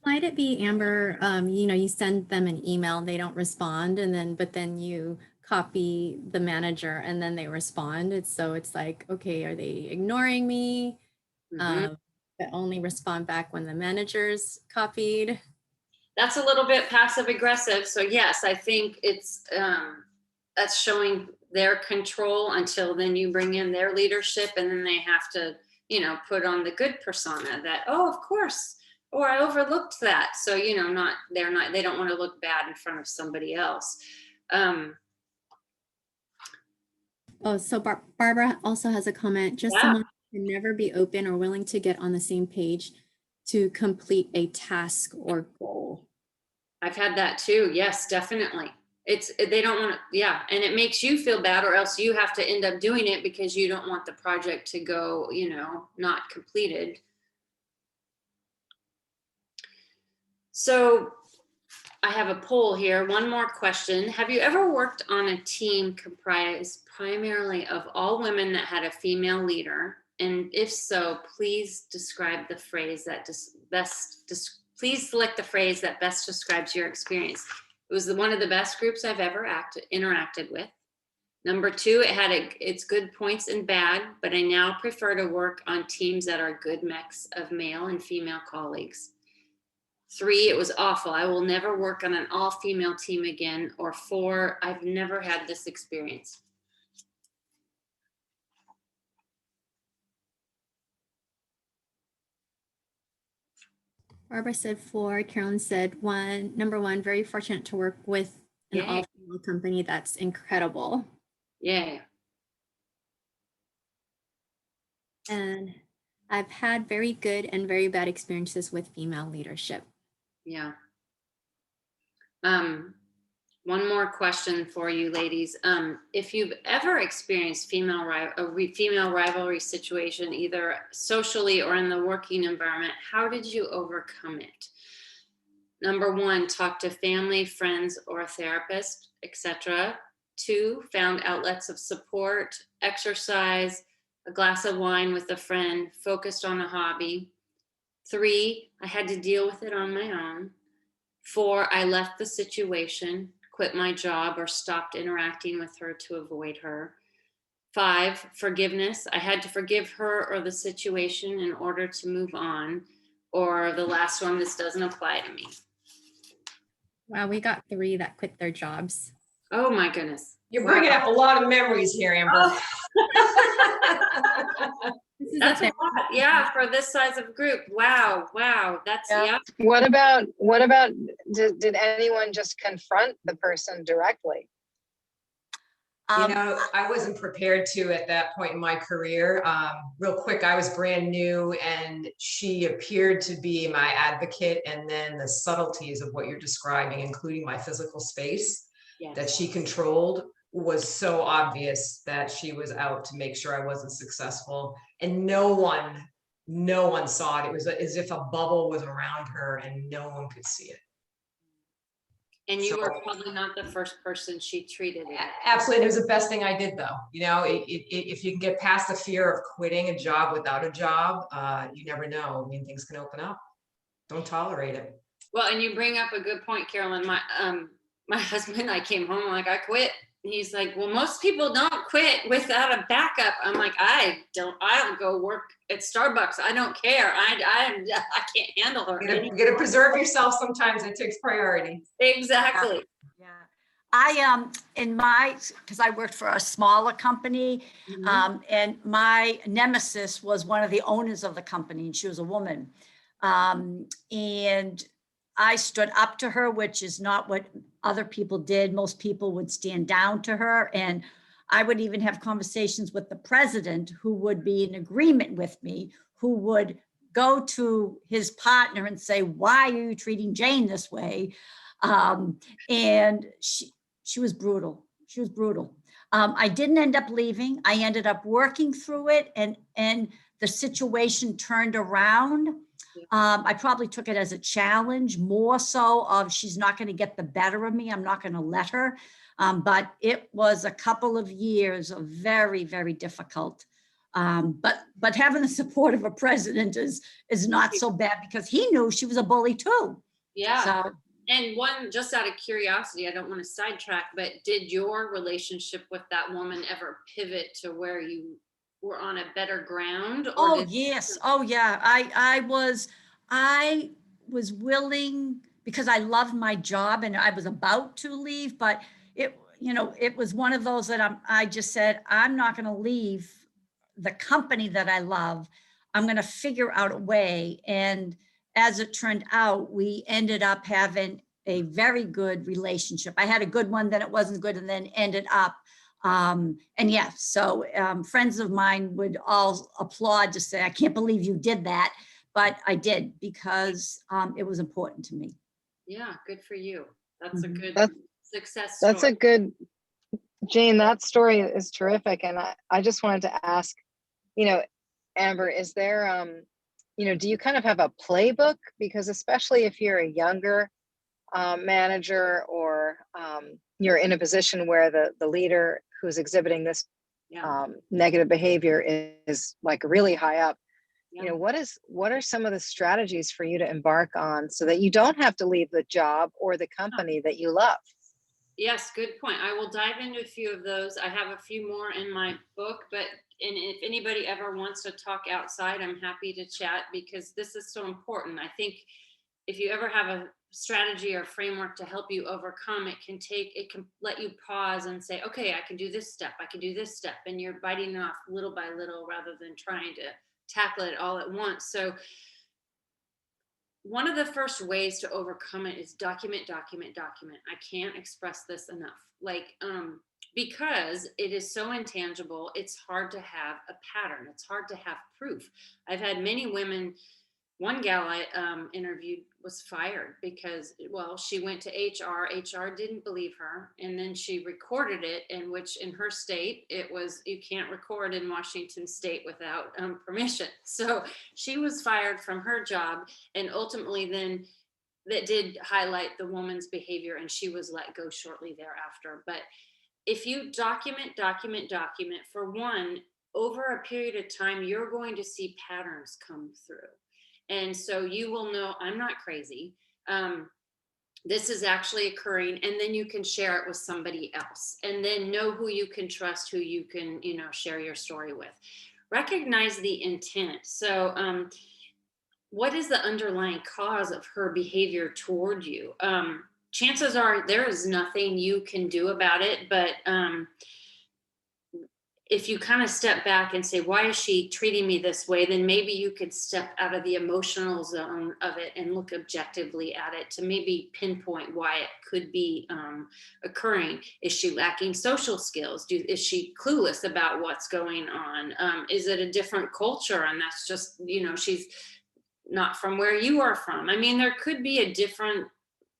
Might it be, Amber, you send them an email and they don't respond, but then you copy the manager and then they respond. It's like, okay, are they ignoring me? Mm-hmm. But only respond back when the manager's copied. That's a little bit passive aggressive. So yes, I think it's that's showing their control until then you bring in their leadership, and then they have to, put on the good persona that, oh, of course, or I overlooked that. So, they don't want to look bad in front of somebody else. So Barbara also has a comment. Just someone who can never be open or willing to get on the same page to complete a task or goal. I've had that too. Yes, definitely. They don't want to, yeah. And it makes you feel bad, or else you have to end up doing it because you don't want the project to go, not completed. So I have a poll here. One more question. Have you ever worked on a team comprised primarily of all women that had a female leader? And if so, please describe the phrase that Please select the phrase that best describes your experience. It was one of the best groups I've ever interacted with. Number 2, it had its good points and bad, but I now prefer to work on teams that are a good mix of male and female colleagues. 3, it was awful. I will never work on an all-female team again. Or 4, I've never had this experience. Barbara said 4. Carolyn said 1. Number 1, very fortunate to work with an Yay. all-female company. That's incredible. Yeah. And I've had very good and very bad experiences with female leadership. Yeah. One more question for you ladies. If you've ever experienced female rivalry situation, either socially or in the working environment, how did you overcome it? Number 1, talk to family, friends, or a therapist, etc. 2, found outlets of support, exercise, a glass of wine with a friend, focused on a hobby. 3, I had to deal with it on my own. 4, I left the situation, quit my job, or stopped interacting with her to avoid her. 5, forgiveness. I had to forgive her or the situation in order to move on. Or the last one, this doesn't apply to me. Wow, we got 3 that quit their jobs. Oh my goodness. You're bringing up a lot of memories here, Amber. This is That's a a lot. Yeah, for this size of group. Wow. That's yeah. What about, did anyone just confront the person directly? You know, I wasn't prepared to at that point in my career. Real quick, I was brand new and she appeared to be my advocate. And then the subtleties of what you're describing, including my physical space that she controlled, was so obvious that she was out to make sure I wasn't successful. And no one saw it. It was as if a bubble was around her and no one could see it. And you So- were probably not the first person she treated it. Absolutely. It was the best thing I did though. You know, if you can get past the fear of quitting a job without a job, you never know. I mean, things can open up. Don't tolerate it. Well, and you bring up a good point, Carolyn. My husband, I came home, I'm like, I quit. And he's like, well, most people don't quit without a backup. I'm like, I'll go work at Starbucks. I don't care. I can't handle her. You gotta preserve yourself sometimes. It takes priority. Exactly. Yeah. Because I worked for a smaller company, and my nemesis was one of the owners of the company, and she was a woman. And I stood up to her, which is not what other people did. Most people would stand down to her. And I would even have conversations with the president, who would be in agreement with me, who would go to his partner and say, why are you treating Jane this way? And she was brutal. She was brutal. I didn't end up leaving. I ended up working through it, and the situation turned around. I probably took it as a challenge, more so of she's not going to get the better of me. I'm not going to let her. But it was a couple of years of very, very difficult. But having the support of a president is not so bad, because he knew she was a bully too. Yeah. So, And one, just out of curiosity, I don't want to sidetrack, but did your relationship with that woman ever pivot to where you were on a better ground? Or oh yes, oh yeah. I was willing, because I loved my job and I was about to leave, but it was one of those that I just said, I'm not going to leave the company that I love. I'm going to figure out a way. And as it turned out, we ended up having a very good relationship. I had a good one, then it wasn't good, and then ended up. And yeah, so friends of mine would all applaud to say, I can't believe you did that. But I did, because it was important to me. Yeah, good for you. That's a good success That's story. a good, Jane, that story is terrific. And I just wanted to ask, Amber, is there, do you kind of have a playbook? Because especially if you're a younger manager, or you're in a position where the leader who's exhibiting this negative behavior is like really high up, you know, what are some of the strategies for you to embark on so that you don't have to leave the job or the company that you love? Yes, good point. I will dive into a few of those. I have a few more in my book, but and if anybody ever wants to talk outside, I'm happy to chat because this is so important. I think if you ever have a strategy or framework to help you overcome, it can let you pause and say, okay, I can do this step, I can do this step, and you're biting off little by little rather than trying to tackle it all at once. So one of the first ways to overcome it is document, document, document. I can't express this enough. Because it is so intangible, it's hard to have a pattern. It's hard to have proof. I've had many women. One gal I interviewed was fired because, well, she went to HR. HR didn't believe her, and then she recorded it. In which, in her state, it was you can't record in Washington State without permission. So she was fired from her job, and ultimately, then that did highlight the woman's behavior, and she was let go shortly thereafter. But if you document, document, document, for one, over a period of time, you're going to see patterns come through. And so you will know I'm not crazy. This is actually occurring. And then you can share it with somebody else. And then know who you can trust, who you can, share your story with. Recognize the intent. So what is the underlying cause of her behavior toward you? Chances are there is nothing you can do about it, but if you kind of step back and say, why is she treating me this way? Then maybe you could step out of the emotional zone of it and look objectively at it to maybe pinpoint why it could be occurring. Is she lacking social skills? Is she clueless about what's going on? Is it a different culture? And that's just, she's not from where you are from. I mean, there could be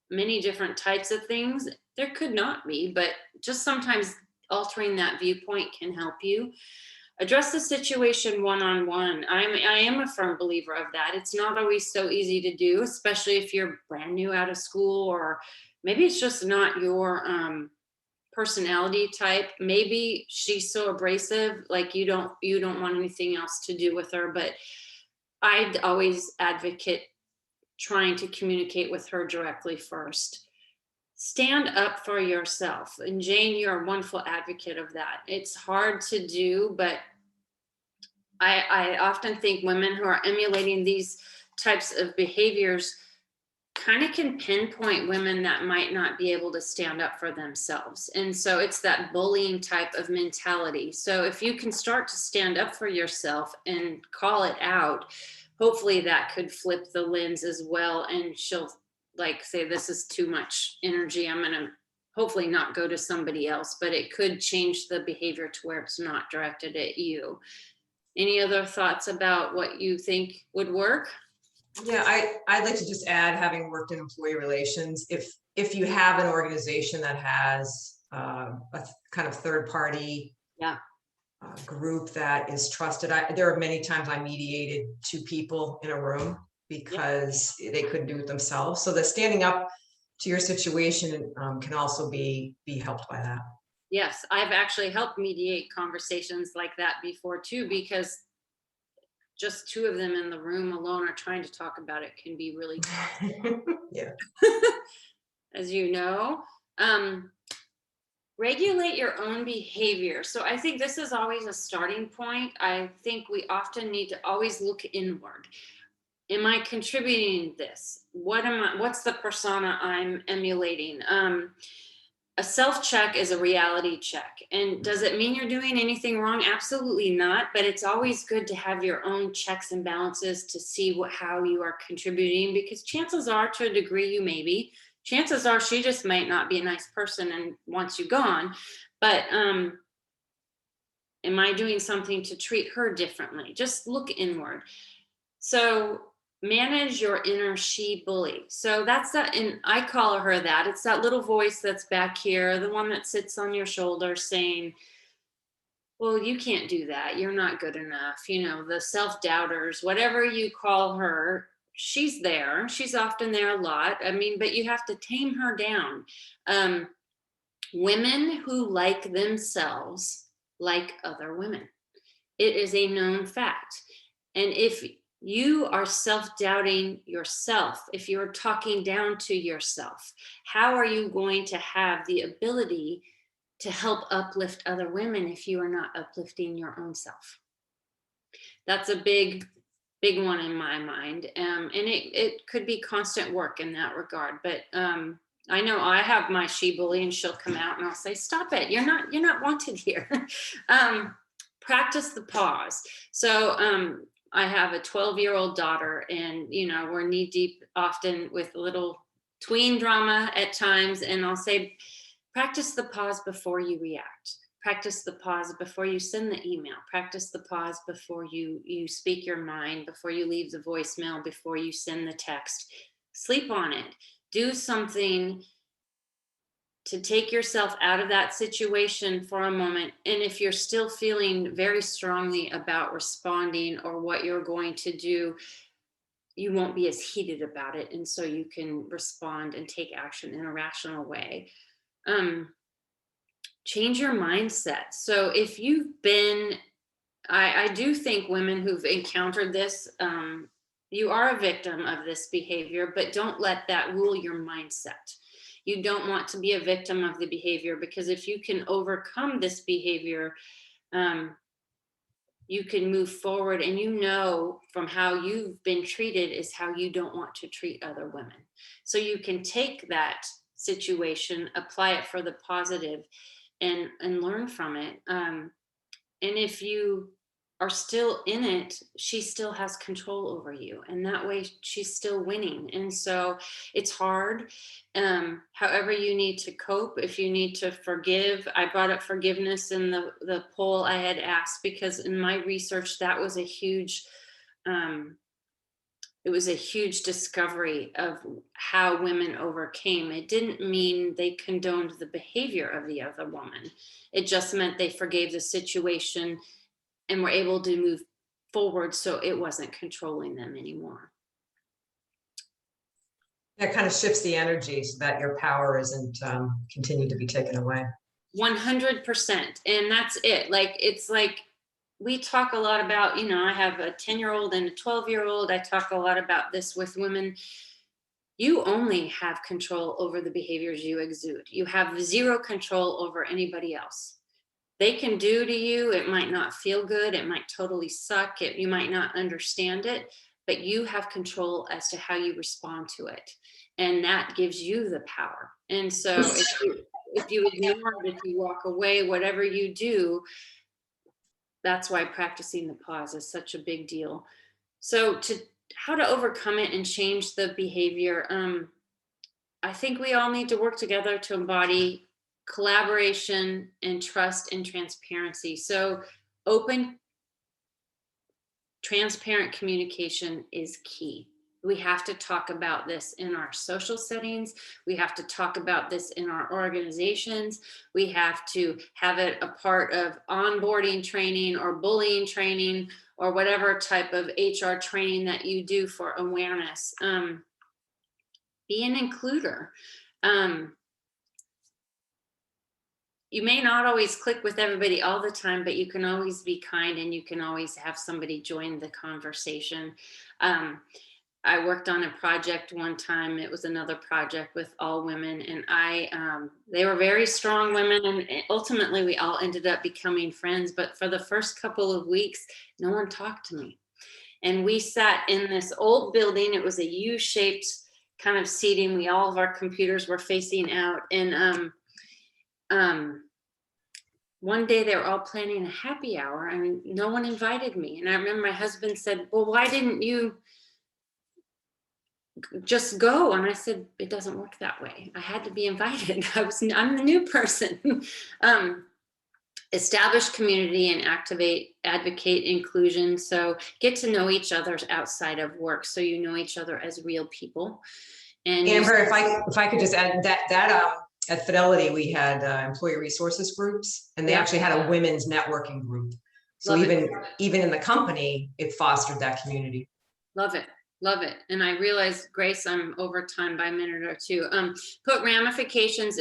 many different types of things. There could not be, but just sometimes altering that viewpoint can help you. Address the situation one-on-one. I am a firm believer of that. It's not always so easy to do, especially if you're brand new out of school, or maybe it's just not your personality type. Maybe she's so abrasive, like you don't want anything else to do with her. But I'd always advocate trying to communicate with her directly first. Stand up for yourself. And Jane, you're a wonderful advocate of that. It's hard to do, but I often think women who are emulating these types of behaviors kind of can pinpoint women that might not be able to stand up for themselves. And so it's that bullying type of mentality. So if you can start to stand up for yourself and call it out, hopefully that could flip the lens as well. And she'll say, this is too much energy. I'm going to hopefully not go to somebody else, but it could change the behavior to where it's not directed at you. Any other thoughts about what you think would work? Yeah, I'd like to just add, having worked in employee relations, if you have an organization that has a kind of third party group that is trusted, there are many times I mediated two people in a room because they couldn't do it themselves. So the standing up to your situation can also be helped by that. Yes, I've actually helped mediate conversations like that before too, because just two of them in the room alone are trying to talk about it can be really tough. Yeah. As you know, regulate your own behavior. So I think this is always a starting point. I think we often need to always look inward. Am I contributing this? What's the persona I'm emulating? A self-check is a reality check. And does it mean you're doing anything wrong? Absolutely not. But it's always good to have your own checks and balances to see how you are contributing, because chances are, to a degree, you may be. Chances are she just might not be a nice person and wants you gone. But am I doing something to treat her differently? Just look inward. So manage your inner she bully. So that's that, and I call her that. It's that little voice that's back here, the one that sits on your shoulder saying, well, you can't do that. You're not good enough. The self-doubters, whatever you call her, she's there. She's often there a lot. I mean, but you have to tame her down. Women who like themselves like other women. It is a known fact. And if you are self-doubting yourself. If you're talking down to yourself, how are you going to have the ability to help uplift other women if you are not uplifting your own self? That's a big one in my mind. And it could be constant work in that regard. But I know I have my she bully, and she'll come out and I'll say, stop it. You're not wanted here. Practice the pause. So I have a 12-year-old daughter, and, you know, we're knee deep often with little tween drama at times. And I'll say, practice the pause before you react. Practice the pause before you send the email. Practice the pause before you speak your mind, before you leave the voicemail, before you send the text. Sleep on it. Do something to take yourself out of that situation for a moment. And if you're still feeling very strongly about responding or what you're going to do, you won't be as heated about it. And so you can respond and take action in a rational way. Change your mindset. So if you've been, I do think women who've encountered this, you are a victim of this behavior, but don't let that rule your mindset. You don't want to be a victim of the behavior, because if you can overcome this behavior, you can move forward, and you know from how you've been treated is how you don't want to treat other women. So you can take that situation, apply it for the positive, and learn from it. And if you are still in it, she still has control over you, and that way she's still winning. And so it's hard. However you need to cope. If you need to forgive, I brought up forgiveness in the poll I had asked, because in my research that was a huge it was a huge discovery of how women overcame. It didn't mean they condoned the behavior of the other woman. It just meant they forgave the situation and were able to move forward, so it wasn't controlling them anymore. That kind of shifts the energy so that your power isn't continue to be taken away. 100%. And that's it. Like, it's like, we talk a lot about, you know, I have a 10-year-old and a 12-year-old. I talk a lot about this with women. You only have control over the behaviors you exude. You have zero control over anybody else. They can do to you, it might not feel good, it might totally suck, you might not understand it, but you have control as to how you respond to it. And that gives you the power. And so if you ignore it, if you walk away, whatever you do, that's why practicing the pause is such a big deal. So how to overcome it and change the behavior, I think we all need to work together to embody collaboration and trust and transparency. So open, transparent communication is key. We have to talk about this in our social settings. We have to talk about this in our organizations. We have to have it a part of onboarding training or bullying training or whatever type of HR training that you do for awareness. Be an includer. You may not always click with everybody all the time, but you can always be kind, and you can always have somebody join the conversation. I worked on a project one time. It was another project with all women, and they were very strong women, and ultimately we all ended up becoming friends. But for the first couple of weeks, no one talked to me. And we sat in this old building. It was a U-shaped kind of seating. All of our computers were facing out. And one day they were all planning a happy hour, and no one invited me. And I remember my husband said, well, why didn't you just go? And I said, it doesn't work that way. I had to be invited. I'm the new person. Establish community and advocate inclusion. So get to know each other outside of work, so you know each other as real people. And Amber, if I could just add that at Fidelity, we had employee resources groups, and they actually had a women's networking group. So even in the company, it fostered that community. Love it. Love it. And I realize, Grace, I'm over time by a minute or two. Put ramifications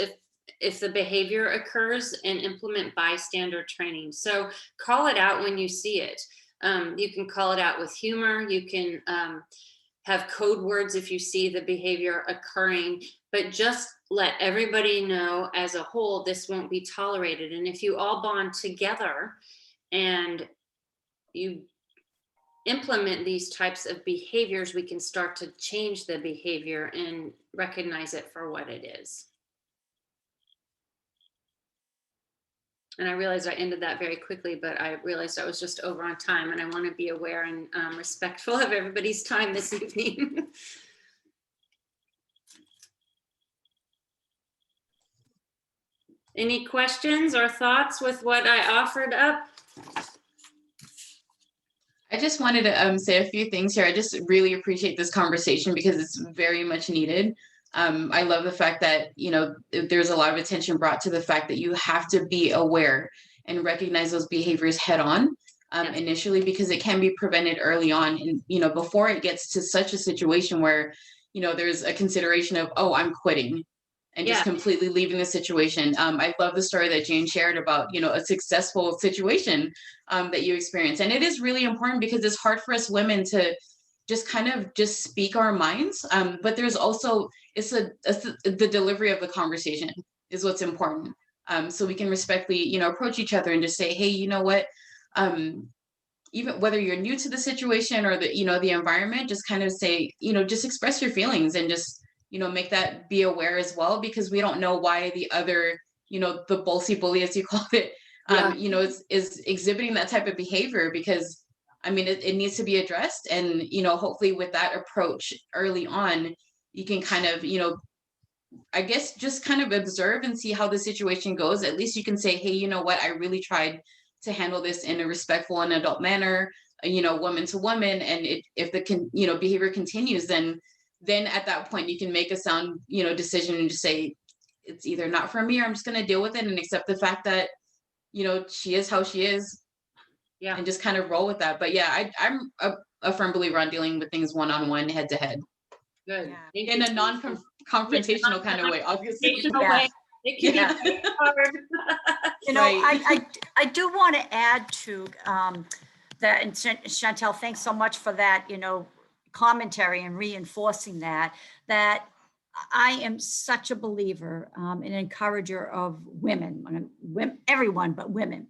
if the behavior occurs, and implement bystander training. So call it out when you see it. You can call it out with humor. You can have code words if you see the behavior occurring, but just let everybody know as a whole, this won't be tolerated. And if you all bond together and you implement these types of behaviors, we can start to change the behavior and recognize it for what it is. And I realized I ended that very quickly, but I realized I was just over on time, and I want to be aware and respectful of everybody's time this evening. Any questions or thoughts with what I offered up? I just wanted to say a few things here. I just really appreciate this conversation because it's very much needed. I love the fact that, you know, there's a lot of attention brought to the fact that you have to be aware and recognize those behaviors head on initially, because it can be prevented early on. And, you know, before it gets to such a situation where, you know, there's a consideration of, oh, I'm quitting and just completely leaving the situation. I love the story that Jane shared about, you know, a successful situation that you experienced. And it is really important because it's hard for us women to just kind of just speak our minds. But there's also, it's the delivery of the conversation is what's important. So we can respectfully, you know, approach each other and just say, hey, you know what, even whether you're new to the situation or the, you know, the environment, just kind of say, you know, just express your feelings and just, you know, make that be aware as well, because we don't know why the other, you know, the bossy bully, as you call it, you know, is exhibiting that type of behavior, because I mean, it needs to be addressed. And, you know, hopefully with that approach early on, you can kind of, you know, I guess just kind of observe and see how the situation goes. At least you can say, hey, you know what, I really tried to handle this in a respectful and adult manner, you know, woman to woman. And if the you know, behavior continues, then at that point you can make a sound, you know, decision and just say, it's either not for me, or I'm just going to deal with it and accept the fact that, you know, she is how she is. Yeah. And just kind of roll with that. But yeah, I'm a firm believer on dealing with things one-on-one, head to head. Good. In a non-confrontational kind of way, obviously. Way. It can be hard. You know, I do want to add to that, and Chantel, thanks so much for that, you know, commentary and reinforcing that I am such a believer, an encourager of women, everyone but women,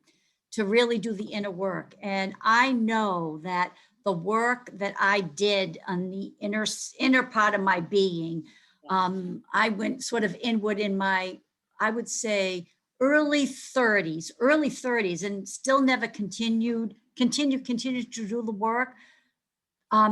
to really do the inner work. And I know that the work that I did on the inner part of my being, I went sort of inward in my, I would say, early 30s, and still never continued to do the work.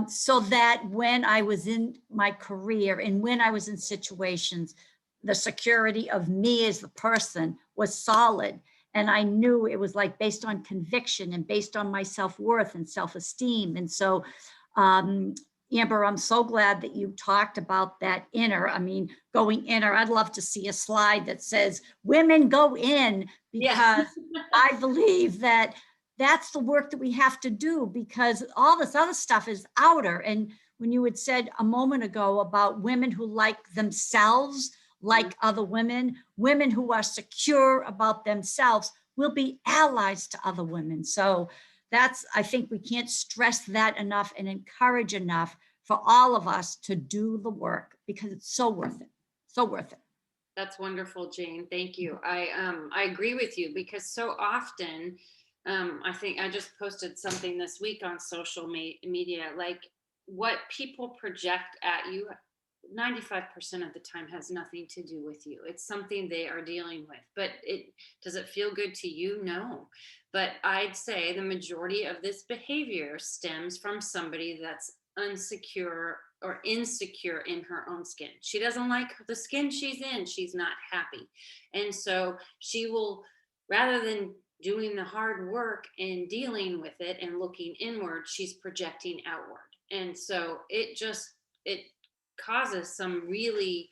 So that when I was in my career and when I was in situations, the security of me as the person was solid. And I knew it was like based on conviction and based on my self-worth and self-esteem. And so, Amber, I'm so glad that you talked about that inner. I mean, going inner, I'd love to see a slide that says women go in, because I believe that that's the work that we have to do, because all this other stuff is outer. And when you had said a moment ago about women who like themselves, like other women who are secure about themselves will be allies to other women. So that's, I think we can't stress that enough and encourage enough for all of us to do the work, because it's so worth it. So worth it. That's wonderful, Jane. Thank you. I agree with you, because so often, I think I just posted something this week on social media, like what people project at you 95% of the time has nothing to do with you. It's something they are dealing with. But does it feel good to you? No. But I'd say the majority of this behavior stems from somebody that's unsecure or insecure in her own skin. She doesn't like the skin she's in. She's not happy. And so she will, rather than doing the hard work and dealing with it and looking inward, she's projecting outward. And so it causes some really,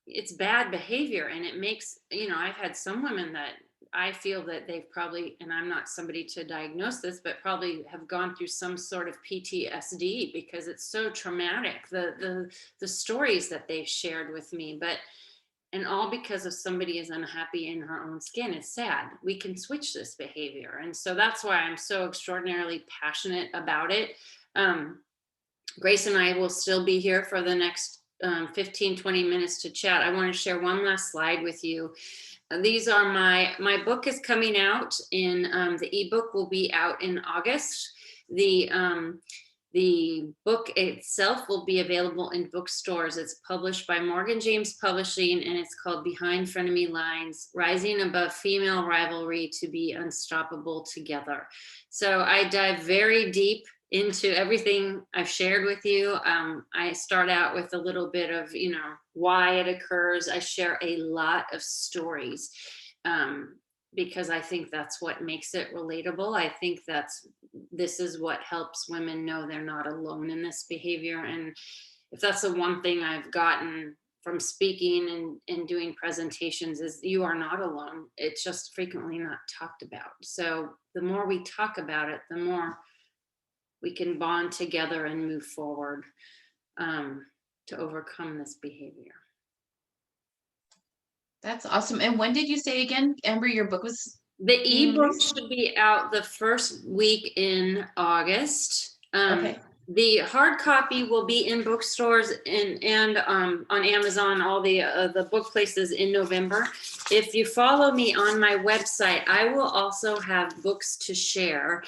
it's bad behavior. And it makes, you know, I've had some women that I feel that they've probably, and I'm not somebody to diagnose this, but probably have gone through some sort of PTSD, because it's so traumatic, the stories that they've shared with me. But And all because of somebody is unhappy in her own skin. It's sad. We can switch this behavior. And so that's why I'm so extraordinarily passionate about it. Grace and I will still be here for the next 15, 20 minutes to chat. I want to share one last slide with you. These are my book is coming out in, the ebook will be out in August. The book itself will be available in bookstores. It's published by Morgan James Publishing, and it's called Behind Frenemy Lines, Rising Above Female Rivalry to Be Unstoppable Together. So I dive very deep into everything I've shared with you. I start out with a little bit of, why it occurs. I share a lot of stories. Because I think that's what makes it relatable. I think this is what helps women know they're not alone in this behavior. And if that's the one thing I've gotten from speaking and doing presentations, is you are not alone. It's just frequently not talked about. So the more we talk about it, the more we can bond together and move forward to overcome this behavior. That's awesome. And when did you say again, Amber, your book was? The ebook should be out the first week in August. Okay. The hard copy will be in bookstores and on Amazon, all the book places in November. If you follow me on my website, I will also have books to share.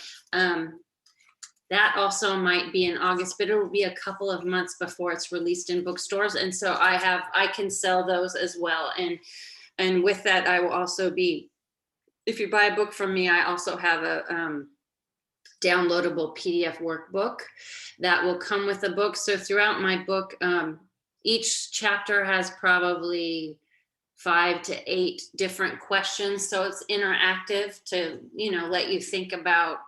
That also might be in August, but it will be a couple of months before it's released in bookstores. And so I can sell those as well. And with that, I will also be, if you buy a book from me, I also have a downloadable PDF workbook that will come with the book. So throughout my book, each chapter has probably 5 to 8 different questions. So it's interactive to, let you think about,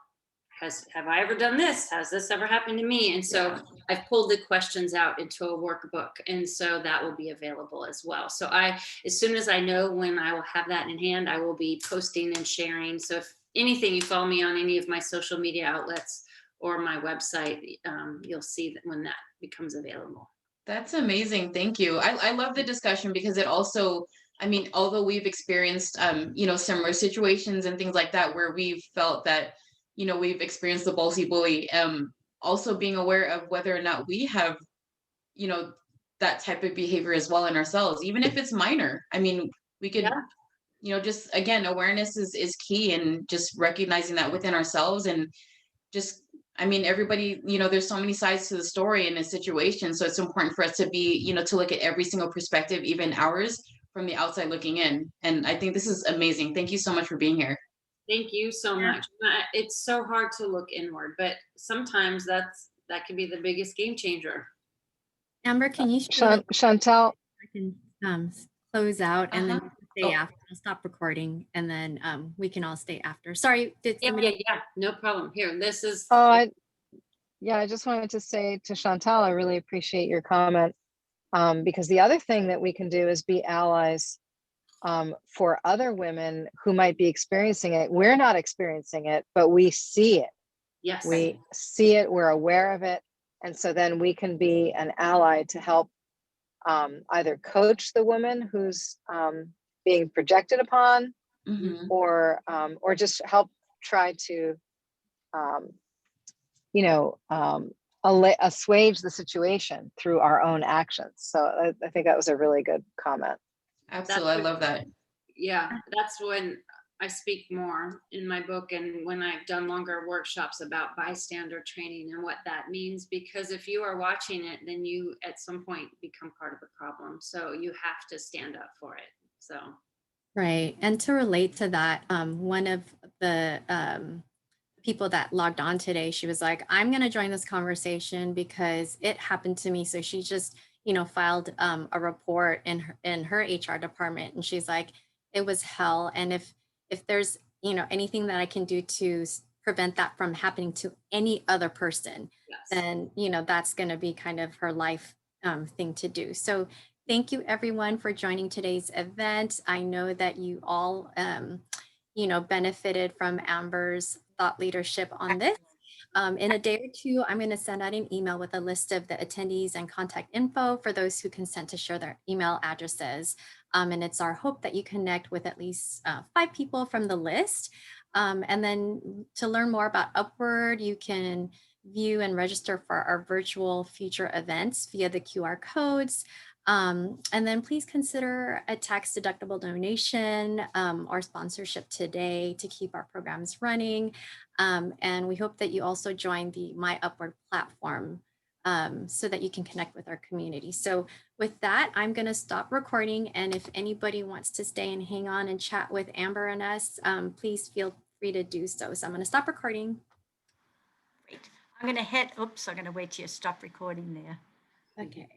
have I ever done this? Has this ever happened to me? And so I've pulled the questions out into a workbook. And so that will be available as well. So as soon as I know when I will have that in hand, I will be posting and sharing. So if anything, you follow me on any of my social media outlets or my website, you'll see that when that becomes available. That's amazing. Thank you. I love the discussion because it also, although we've experienced, similar situations and things like that, where we've felt that, we've experienced the bossy bully, also being aware of whether or not we have, that type of behavior as well in ourselves, even if it's minor. We could, just, again, awareness is key, and just recognizing that within ourselves. And just, everybody, there's so many sides to the story in a situation. So it's important for us to be, to look at every single perspective, even ours, from the outside looking in. And I think this is amazing. Thank you so much for being here. Thank you so much. It's so hard to look inward, but sometimes that can be the biggest game changer. Amber, can you share Chantal? I can close out and then stay after. I'll stop recording and then we can all stay after. Sorry, did somebody? Yeah, no problem. Here, this is. I just wanted to say to Chantal, I really appreciate your comment, because the other thing that we can do is be allies for other women who might be experiencing it. We're not experiencing it, but we see it. Yes. We see it, we're aware of it. And so then we can be an ally to help either coach the woman who's being projected upon, or just help try to, assuage the situation through our own actions. So I think that was a really good comment. Absolutely. I love that. Yeah, that's when I speak more in my book, and when I've done longer workshops about bystander training and what that means, because if you are watching it, then you at some point become part of the problem. So you have to stand up for it. So. Right. And to relate to that, one of the people that logged on today, she was like, I'm going to join this conversation because it happened to me. So she just, filed a report in her HR department. And she's like, it was hell. And if there's, anything that I can do to prevent that from happening to any other person, then, that's going to be kind of her life thing to do. So thank you everyone for joining today's event. I know that you all, benefited from Amber's thought leadership on this. In a day or two, I'm going to send out an email with a list of the attendees and contact info for those who consent to share their email addresses. And it's our hope that you connect with at least 5 people from the list. And then to learn more about Upward, you can view and register for our virtual future events via the QR codes. And then please consider a tax-deductible donation or sponsorship today to keep our programs running. And we hope that you also join the My Upward platform so that you can connect with our community. So with that, I'm going to stop recording. And if anybody wants to stay and hang on and chat with Amber and us, please feel free to do so. So I'm going to stop recording. Great. I'm going to hit, oops, I'm going to wait till you stop recording there. Okay.